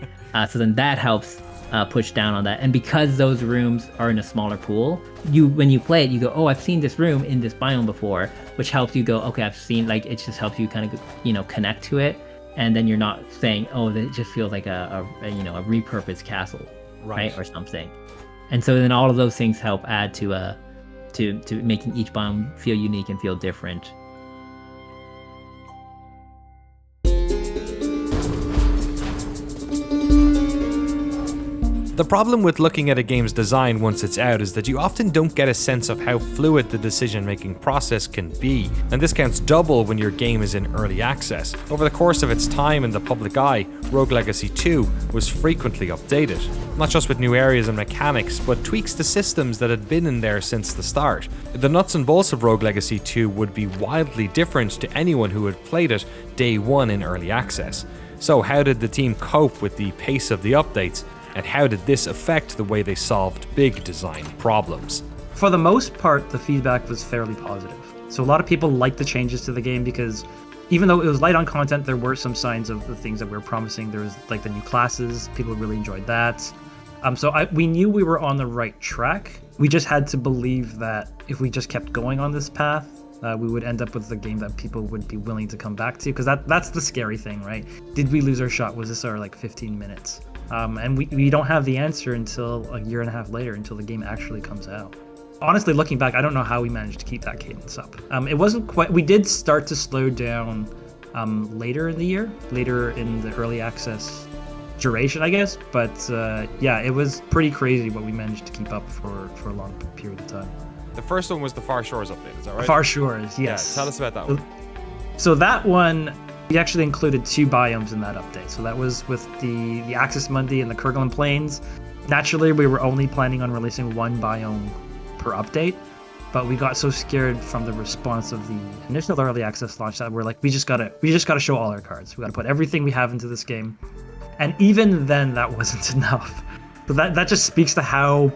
So then that helps push down on that. And because those rooms are in a smaller pool, when you play it, you go, oh, I've seen this room in this biome before, which helps you go, okay, I've seen, like, it just helps you kind of connect to it. And then you're not saying, oh, it just feels like a repurposed castle, right? Or something. And so then all of those things help add to making each biome feel unique and feel different. The problem with looking at a game's design once it's out is that you often don't get a sense of how fluid the decision-making process can be, and this counts double when your game is in early access. Over the course of its time in the public eye, Rogue Legacy 2 was frequently updated, not just with new areas and mechanics, but tweaks to systems that had been in there since the start. The nuts and bolts of Rogue Legacy 2 would be wildly different to anyone who had played it day one in early access. So how did the team cope with the pace of the updates? And how did this affect the way they solved big design problems? For the most part, the feedback was fairly positive. So a lot of people liked the changes to the game because even though it was light on content, there were some signs of the things that we were promising. There was like the new classes, people really enjoyed that. We knew we were on the right track. We just had to believe that if we just kept going on this path, we would end up with a game that people would be willing to come back to, because that's the scary thing, right? Did we lose our shot? Was this our 15 minutes? And we don't have the answer until a year and a half later, until the game actually comes out. Honestly, looking back, I don't know how we managed to keep that cadence up. It wasn't quite. We did start to slow down later in the year, later in the early access duration, I guess. But yeah, it was pretty crazy what we managed to keep up for a long period of time. The first one was the Far Shores update, is that right? Far Shores, yes. Yeah, tell us about that one. So that one, we actually included 2 biomes in that update. So that was with the Axis Mundi and the Kerguelen Plains. Naturally, we were only planning on releasing 1 biome per update, but we got so scared from the response of the initial early access launch that we're like, we just gotta show all our cards. We gotta put everything we have into this game. And even then, that wasn't enough. So that just speaks to how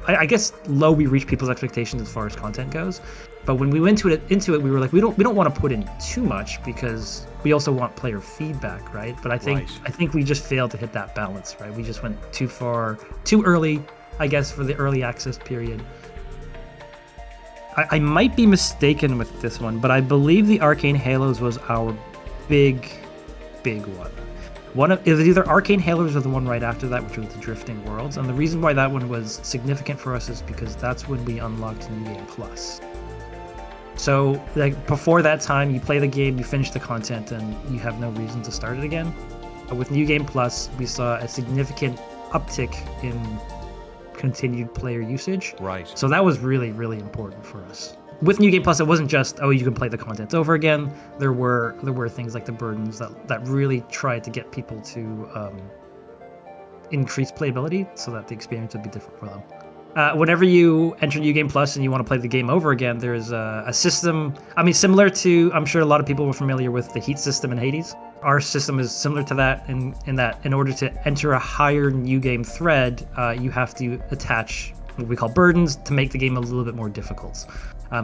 I guess low we reached people's expectations as far as content goes. But when we went into it, we were like, we don't want to put in too much because we also want player feedback, right? But I think we just failed to hit that balance, right? We just went too early, I guess, for the early access period. I might be mistaken with this one, but I believe the Arcane Halos was our big one. It was either Arcane Halos or the one right after that, which was the Drifting Worlds. And the reason why that one was significant for us is because that's when we unlocked New Game Plus. So, like, before that time, you play the game, you finish the content, and you have no reason to start it again. But with New Game Plus, we saw a significant uptick in continued player usage. Right. So that was really, really important for us. With New Game Plus, it wasn't just, oh, you can play the content over again. There were things like the burdens that really tried to get people to increase playability so that the experience would be different for them. Whenever you enter New Game Plus and you want to play the game over again, there's a system, similar to, I'm sure a lot of people were familiar with the heat system in Hades. Our system is similar to that in that in order to enter a higher New Game thread, you have to attach what we call burdens to make the game a little bit more difficult.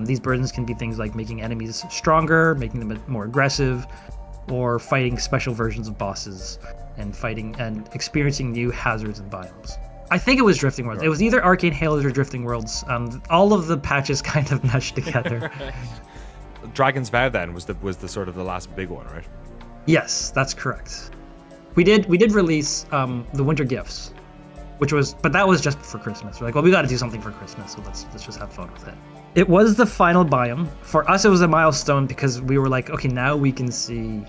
These burdens can be things like making enemies stronger, making them more aggressive, or fighting special versions of bosses and fighting and experiencing new hazards and biomes. I think it was Drifting Worlds. It was either Arcane Halos or Drifting Worlds. All of the patches kind of meshed together. Dragon's Vow then was the sort of the last big one, right? Yes, that's correct. We did release the Winter Gifts, but that was just for Christmas. We're like, well, we got to do something for Christmas, so let's just have fun with it. It was the final biome. For us, it was a milestone because we were like, okay, now we can see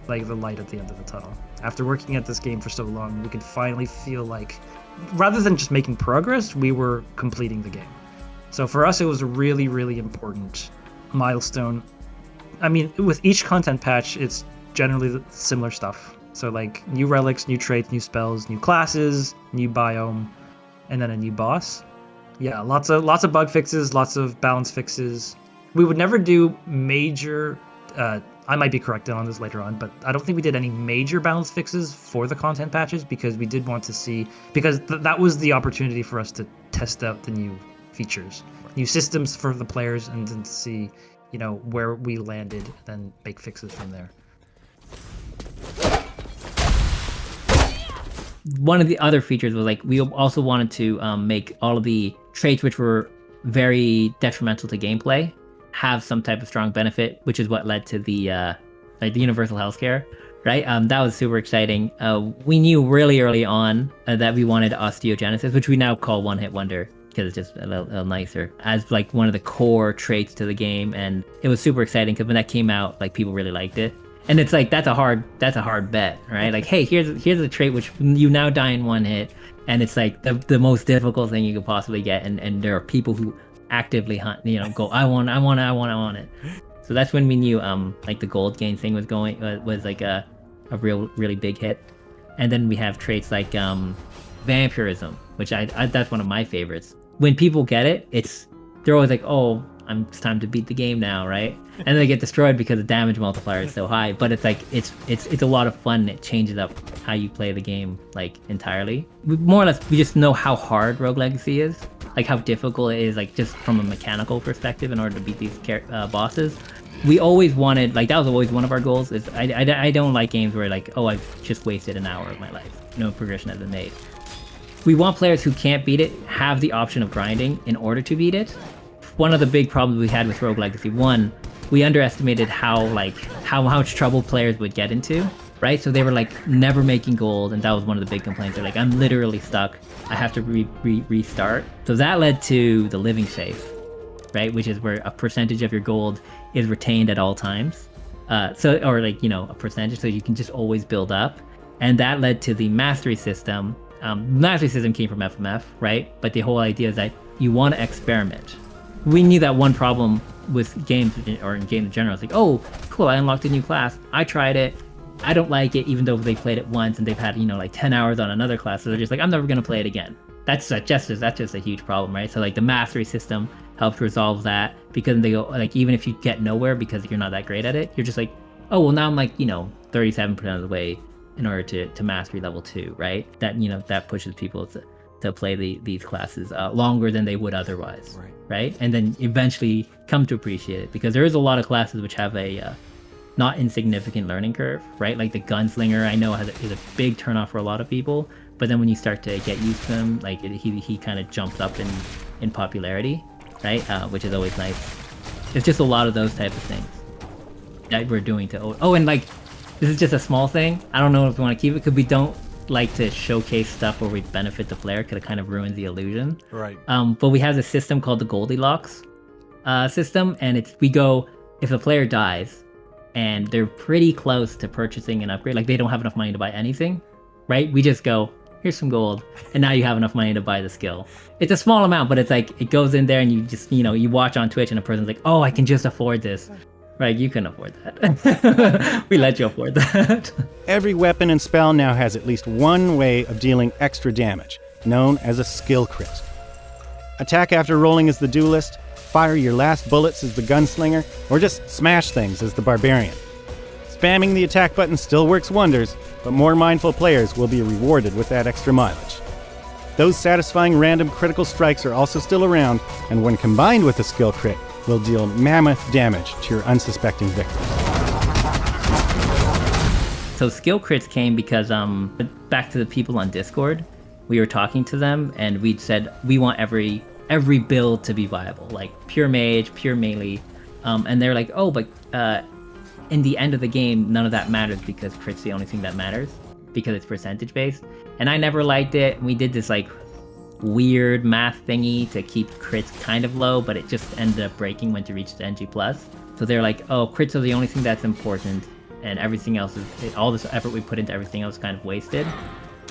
like the light at the end of the tunnel. After working at this game for so long, we could finally feel like, rather than just making progress, we were completing the game. So for us, it was a really, really important milestone. With each content patch, it's generally similar stuff. So like new relics, new traits, new spells, new classes, new biome, and then a new boss. Yeah, lots of bug fixes, lots of balance fixes. We would never do major, I might be corrected on this later on, but I don't think we did any major balance fixes for the content patches because we did want to see, because that was the opportunity for us to test out the new features, new systems for the players, and then to see, where we landed, and then make fixes from there. One of the other features was like we also wanted to make all of the traits which were very detrimental to gameplay have some type of strong benefit, which is what led to the universal healthcare, right? That was super exciting. We knew really early on that we wanted osteogenesis, which we now call One Hit Wonder because it's just a little nicer, as like one of the core traits to the game, and it was super exciting because when that came out, like people really liked it. And it's like that's a hard bet, right? Like, hey, here's a trait which you now die in one hit, and it's like the most difficult thing you could possibly get, and there are people who actively hunt, go, I want it. So that's when we knew like the gold gain thing was like a really big hit. And then we have traits like vampirism, which I that's one of my favorites. When people get it, they're always like, oh, it's time to beat the game now, right? And then they get destroyed because the damage multiplier is so high. But it's like it's a lot of fun. It changes up how you play the game like entirely. More or less, we just know how hard Rogue Legacy is, like how difficult it is, like just from a mechanical perspective, in order to beat these bosses. We always wanted, like that was always one of our goals. Is I don't like games where like, oh, I've just wasted an hour of my life. No progression has been made. We want players who can't beat it have the option of grinding in order to beat it. One of the big problems we had with Rogue Legacy 1, we underestimated how much trouble players would get into, right? So they were like never making gold, and that was one of the big complaints. They're like, I'm literally stuck. I have to restart. So that led to the living safe, right? Which is where a percentage of your gold is retained at all times. A percentage, so you can just always build up. And that led to the mastery system. Mastery system came from FMF, right? But the whole idea is that you want to experiment. We knew that one problem with games, or in games in general, it's like, oh, cool, I unlocked a new class. I tried it. I don't like it, even though they played it once and they've had, like 10 hours on another class. So they're just like, I'm never going to play it again. That's just a huge problem, right? So like the mastery system helps resolve that, because they go, like, even if you get nowhere because you're not that great at it, you're just like, oh, well, now I'm like, 37% of the way in order to mastery level 2, right? That, that pushes people to to play these classes longer than they would otherwise, right? And then eventually come to appreciate it, because there is a lot of classes which have a not insignificant learning curve, right? Like the gunslinger, I know is a big turnoff for a lot of people, but then when you start to get used to him, like he kind of jumps up in popularity, right? Which is always nice. It's just a lot of those type of things that we're doing to. Oh, and like this is just a small thing. I don't know if we want to keep it because we don't like to showcase stuff where we benefit the player, because it kind of ruins the illusion. Right. But we have this system called the Goldilocks system, and we go if a player dies and they're pretty close to purchasing an upgrade, like they don't have enough money to buy anything, right? We just go, here's some gold, and now you have enough money to buy the skill. It's a small amount, but it's like it goes in there, and you just you watch on Twitch, and a person's like, oh, I can just afford this. Right, you can afford that. We let you afford that. Every weapon and spell now has at least one way of dealing extra damage, known as a skill crit. Attack after rolling as the duelist, fire your last bullets as the gunslinger, or just smash things as the barbarian. Spamming the attack button still works wonders, but more mindful players will be rewarded with that extra mileage. Those satisfying random critical strikes are also still around, and when combined with a skill crit, will deal mammoth damage to your unsuspecting victims. So skill crits came because back to the people on Discord, we were talking to them, and we'd said we want every build to be viable, like pure mage, pure melee, and they're like, oh, but in the end of the game, none of that matters because crit's the only thing that matters because it's percentage based. And I never liked it. We did this like weird math thingy to keep crits kind of low, but it just ended up breaking when to reach the NG+. So they're like, oh, crits are the only thing that's important, and everything else is, all this effort we put into everything else is kind of wasted.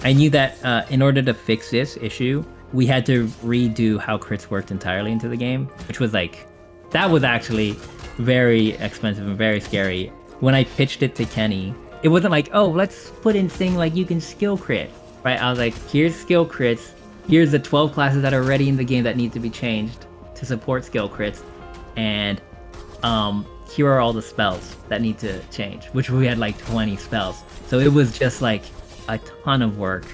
I knew that in order to fix this issue, we had to redo how crits worked entirely into the game, which was like, that was actually very expensive and very scary. When I pitched it to Kenny, it wasn't like, oh, let's put in thing like you can skill crit, right? I was like, here's skill crits, here's the 12 classes that are already in the game that need to be changed to support skill crits, and here are all the spells that need to change, which we had like 20 spells. So it was just like a ton of work.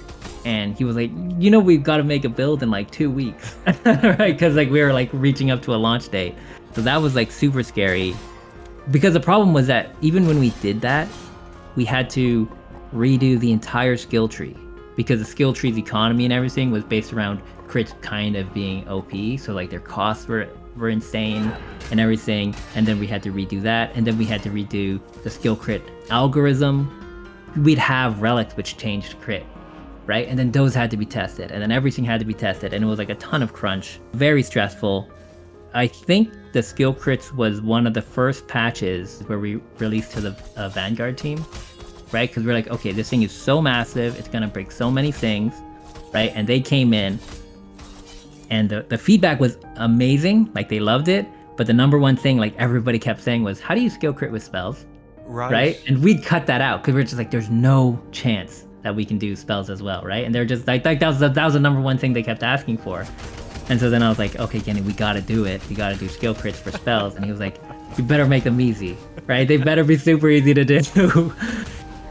And he was like, we've got to make a build in like 2 weeks, right? Because like we were like reaching up to a launch date. So that was like super scary, because the problem was that even when we did that, we had to redo the entire skill tree, because the skill tree's economy and everything was based around crits kind of being OP. So like their costs were insane and everything. And then we had to redo that. And then we had to redo the skill crit algorithm. We'd have relics which changed crit, right? And then those had to be tested, and then everything had to be tested, and it was like a ton of crunch, very stressful. I think the skill crits was one of the first patches where we released to the Vanguard team, right? Because we're like, okay, this thing is so massive, it's gonna break so many things, right? And they came in, and the feedback was amazing, like they loved it, but the number one thing like everybody kept saying was, how do you skill crit with spells? Right? And we'd cut that out because we're just like, there's no chance that we can do spells as well, right? And they're just like that was the number one thing they kept asking for. And so then I was like, okay, Kenny, we gotta do it. We gotta do skill crits for spells. And he was like, you better make them easy, right? They better be super easy to do.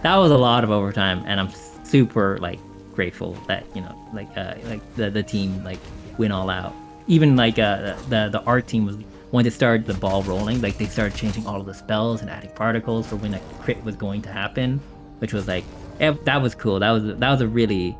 That was a lot of overtime, and I'm super like grateful that the team like went all out. Even like the art team was, when they started the ball rolling, like they started changing all of the spells and adding particles for when a crit was going to happen, which was like, that was cool. That was a really,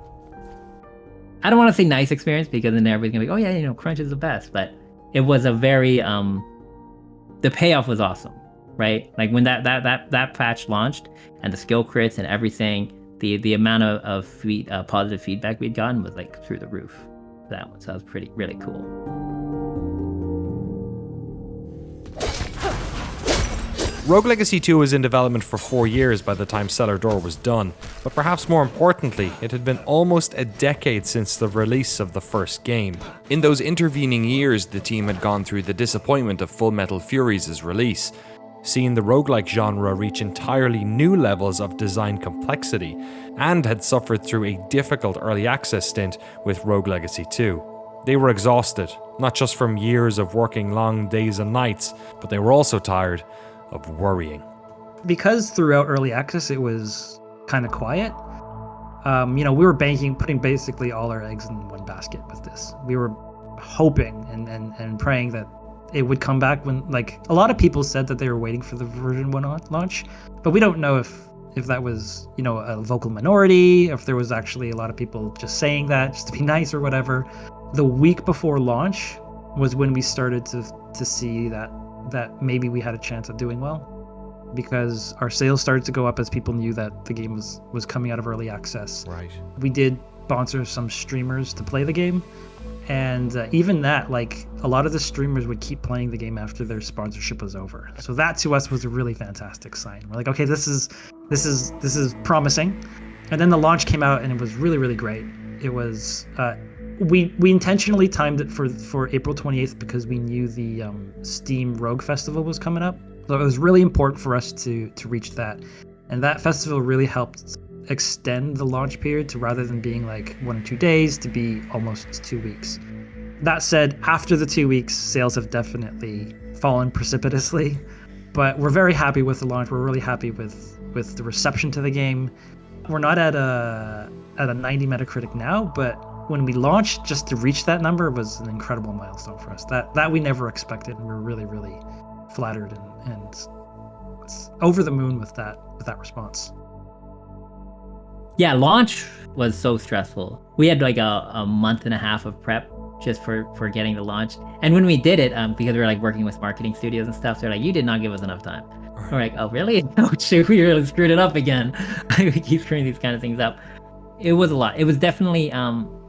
I don't want to say nice experience, because then everybody's gonna be like, oh yeah, crunch is the best, but it was a very the payoff was awesome, right? Like when that patch launched and the skill crits and everything, the amount of positive feedback we'd gotten was like through the roof. That one, so that was really cool. Rogue Legacy 2 was in development for 4 years by the time Cellar Door was done, but perhaps more importantly, it had been almost a decade since the release of the first game. In those intervening years, the team had gone through the disappointment of Full Metal Fury's release, seeing the roguelike genre reach entirely new levels of design complexity, and had suffered through a difficult early access stint with Rogue Legacy 2. They were exhausted, not just from years of working long days and nights, but they were also tired of worrying. Because throughout early access it was kind of quiet, we were putting basically all our eggs in one basket with this. We were hoping and praying that it would come back when, like, a lot of people said that they were waiting for the version 1 launch, but we don't know if that was, a vocal minority, if there was actually a lot of people just saying that just to be nice or whatever. The week before launch was when we started to see that maybe we had a chance of doing well, because our sales started to go up as people knew that the game was coming out of early access. Right. We did sponsor some streamers to play the game, and even that, like, a lot of the streamers would keep playing the game after their sponsorship was over. So that to us was a really fantastic sign. We're like, okay, this is promising. And then the launch came out, and it was really, really great. It was we intentionally timed it for April 28th because we knew the Steam Rogue Festival was coming up. So it was really important for us to reach that. And that festival really helped extend the launch period to, rather than being like 1 or 2 days, to be almost 2 weeks. That said, after the 2 weeks, sales have definitely fallen precipitously, but we're very happy with the launch. We're really happy with the reception to the game. We're not at a 90 Metacritic now, but when we launched, just to reach that number was an incredible milestone for us. That we never expected, and we're really, really flattered and over the moon with that response. Yeah, launch was so stressful. We had like a month and a half of prep just for getting the launch. And when we did it, because we were like working with marketing studios and stuff, they're like, you did not give us enough time. We're like, oh really? Oh shoot, we really screwed it up again. We keep screwing these kind of things up. It was a lot. It was definitely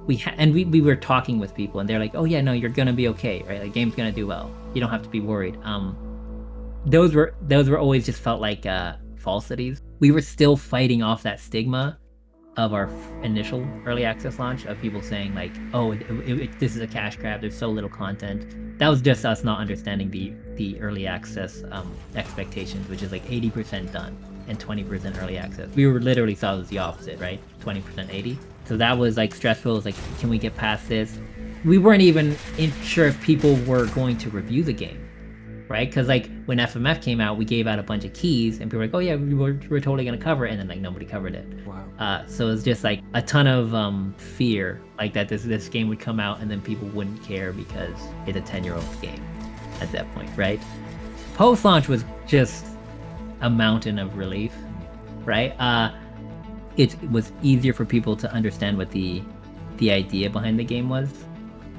we were talking with people, and they're like, oh yeah, no, you're gonna be okay, right? Like, game's gonna do well. You don't have to be worried. Those were always just felt like falsities. We were still fighting off that stigma of our initial early access launch, of people saying like, oh, this is a cash grab, there's so little content. That was just us not understanding the early access expectations, which is like 80% done and 20% early access. We were literally thought it was the opposite, right? 20% 80. So that was like stressful. It was like, can we get past this? We weren't even sure if people were going to review the game, right? Because like when FMF came out, we gave out a bunch of keys, and people were like, oh yeah, we're totally gonna cover it, and then like nobody covered it. Wow. So it was just like a ton of fear, like that this game would come out and then people wouldn't care because it's a 10-year-old game at that point, right? Post-launch was just a mountain of relief, right? It was easier for people to understand what the idea behind the game was,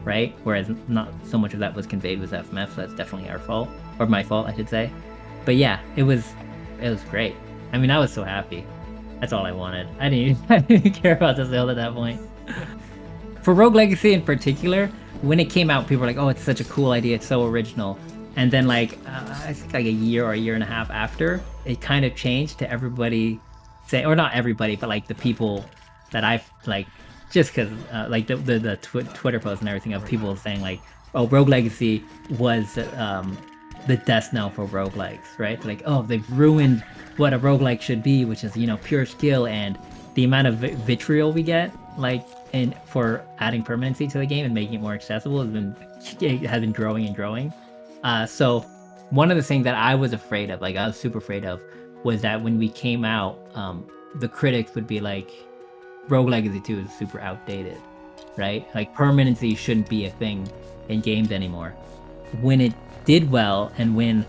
right? Whereas not so much of that was conveyed with FMF, so that's definitely our fault, or my fault, I should say. But yeah, it was great. I mean, I was so happy. That's all I wanted. I didn't even care about the sale at that point. For Rogue Legacy in particular, when it came out, people were like, oh, it's such a cool idea, it's so original. And then like, I think like a year or a year and a half after, it kind of changed to everybody say, or not everybody, but like the people that I've like, just because like the Twitter posts and everything of people saying like, oh, Rogue Legacy was the death knell for roguelikes, right? Like, oh, they've ruined what a roguelike should be, which is, pure skill, and the amount of vitriol we get, like, and for adding permanency to the game and making it more accessible has been growing and growing. So one of the things that I was afraid of, like I was super afraid of, was that when we came out, the critics would be like, Rogue Legacy 2 is super outdated, right? Like permanency shouldn't be a thing in games anymore. When it did well, and when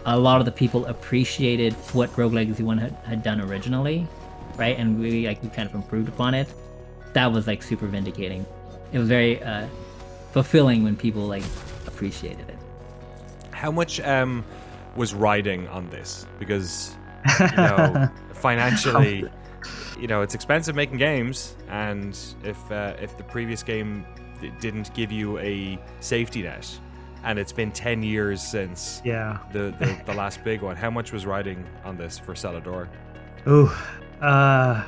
a lot of the people appreciated what Rogue Legacy 1 had done originally, right? And we kind of improved upon it. That was like super vindicating. It was very fulfilling when people like appreciated it. How much was riding on this? Because financially, it's expensive making games, and if the previous game didn't give you a safety net, and it's been 10 years since the last big one, how much was riding on this for Cellar Door? Ooh, I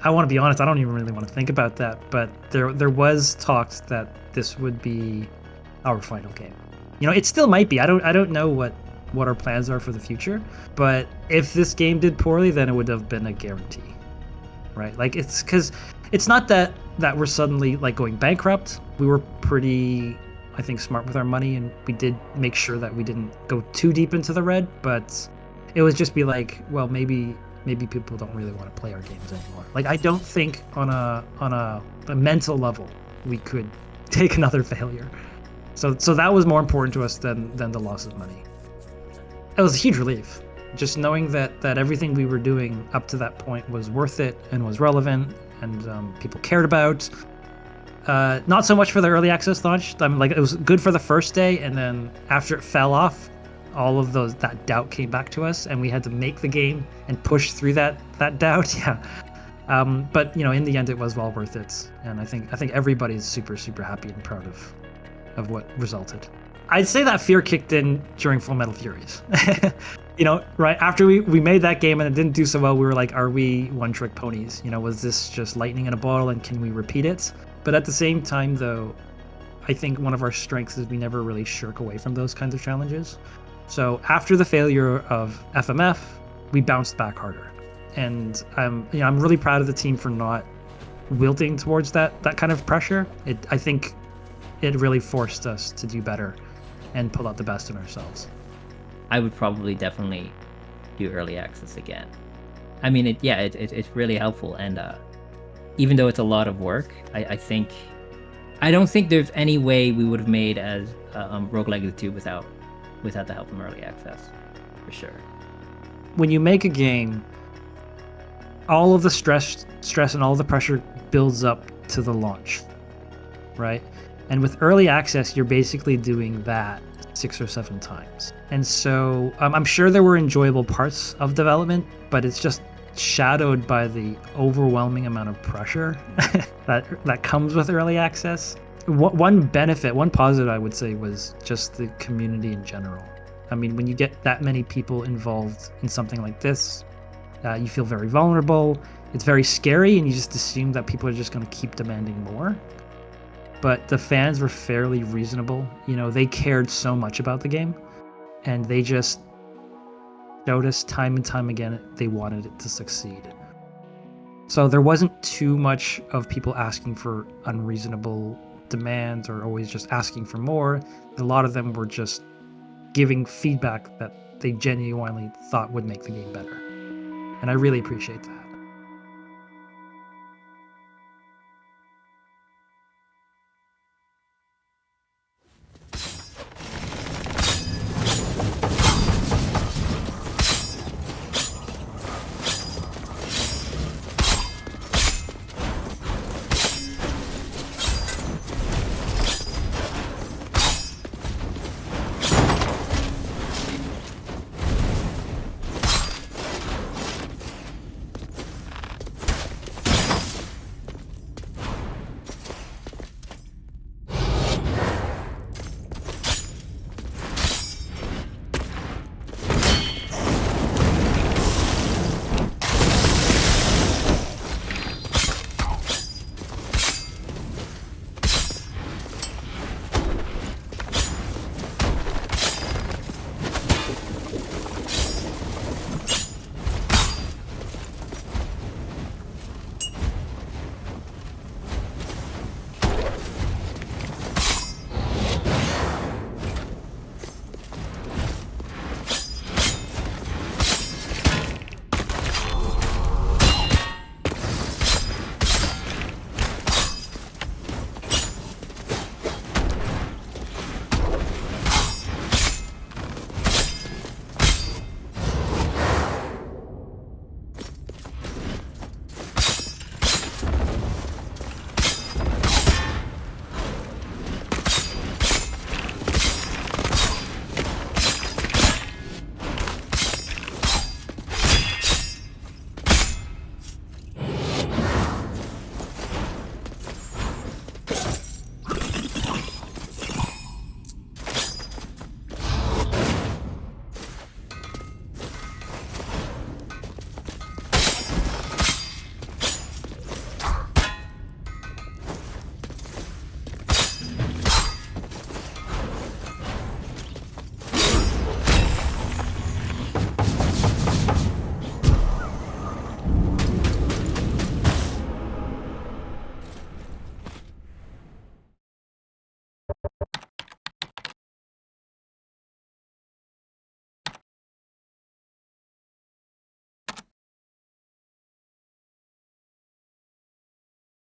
want to be honest, I don't even really want to think about that, but there was talks that this would be our final game. It still might be. I don't know what our plans are for the future, but if this game did poorly, then it would have been a guarantee, right? Like, it's because it's not that we're suddenly like going bankrupt. We were pretty, I think, smart with our money, and we did make sure that we didn't go too deep into the red, but it would just be like, well, maybe maybe people don't really want to play our games anymore. Like, I don't think on a mental level we could take another failure. So that was more important to us than the loss of money. It was a huge relief, just knowing that everything we were doing up to that point was worth it and was relevant and people cared about. Not so much for the early access launch. I mean, like, it was good for the first day, and then after it fell off, all of that doubt came back to us, and we had to make the game and push through that doubt. Yeah. But in the end, it was well worth it, and I think everybody's super, super happy and proud of what resulted. I'd say that fear kicked in during Full Metal Furies. Right after we made that game and it didn't do so well, we were like, are we one-trick ponies? Was this just lightning in a bottle, and can we repeat it? But at the same time, though, I think one of our strengths is we never really shirk away from those kinds of challenges. So after the failure of FMF, we bounced back harder. And I'm really proud of the team for not wilting towards that kind of pressure. I think it really forced us to do better and pull out the best in ourselves. I would probably definitely do early access again. I mean, it's really helpful, and even though it's a lot of work, I don't think there's any way we would have made as Rogue Legacy 2 without the help from early access, for sure. When you make a game, all of the stress and all of the pressure builds up to the launch, right? And with early access, you're basically doing that 6 or 7 times. And so I'm sure there were enjoyable parts of development, but it's just shadowed by the overwhelming amount of pressure that comes with early access. One positive I would say was just the community in general. I mean, when you get that many people involved in something like this, you feel very vulnerable. It's very scary, and you just assume that people are just going to keep demanding more. But the fans were fairly reasonable. They cared so much about the game, and they just showed us time and time again they wanted it to succeed. So there wasn't too much of people asking for unreasonable demands or always just asking for more. A lot of them were just giving feedback that they genuinely thought would make the game better. And I really appreciate that.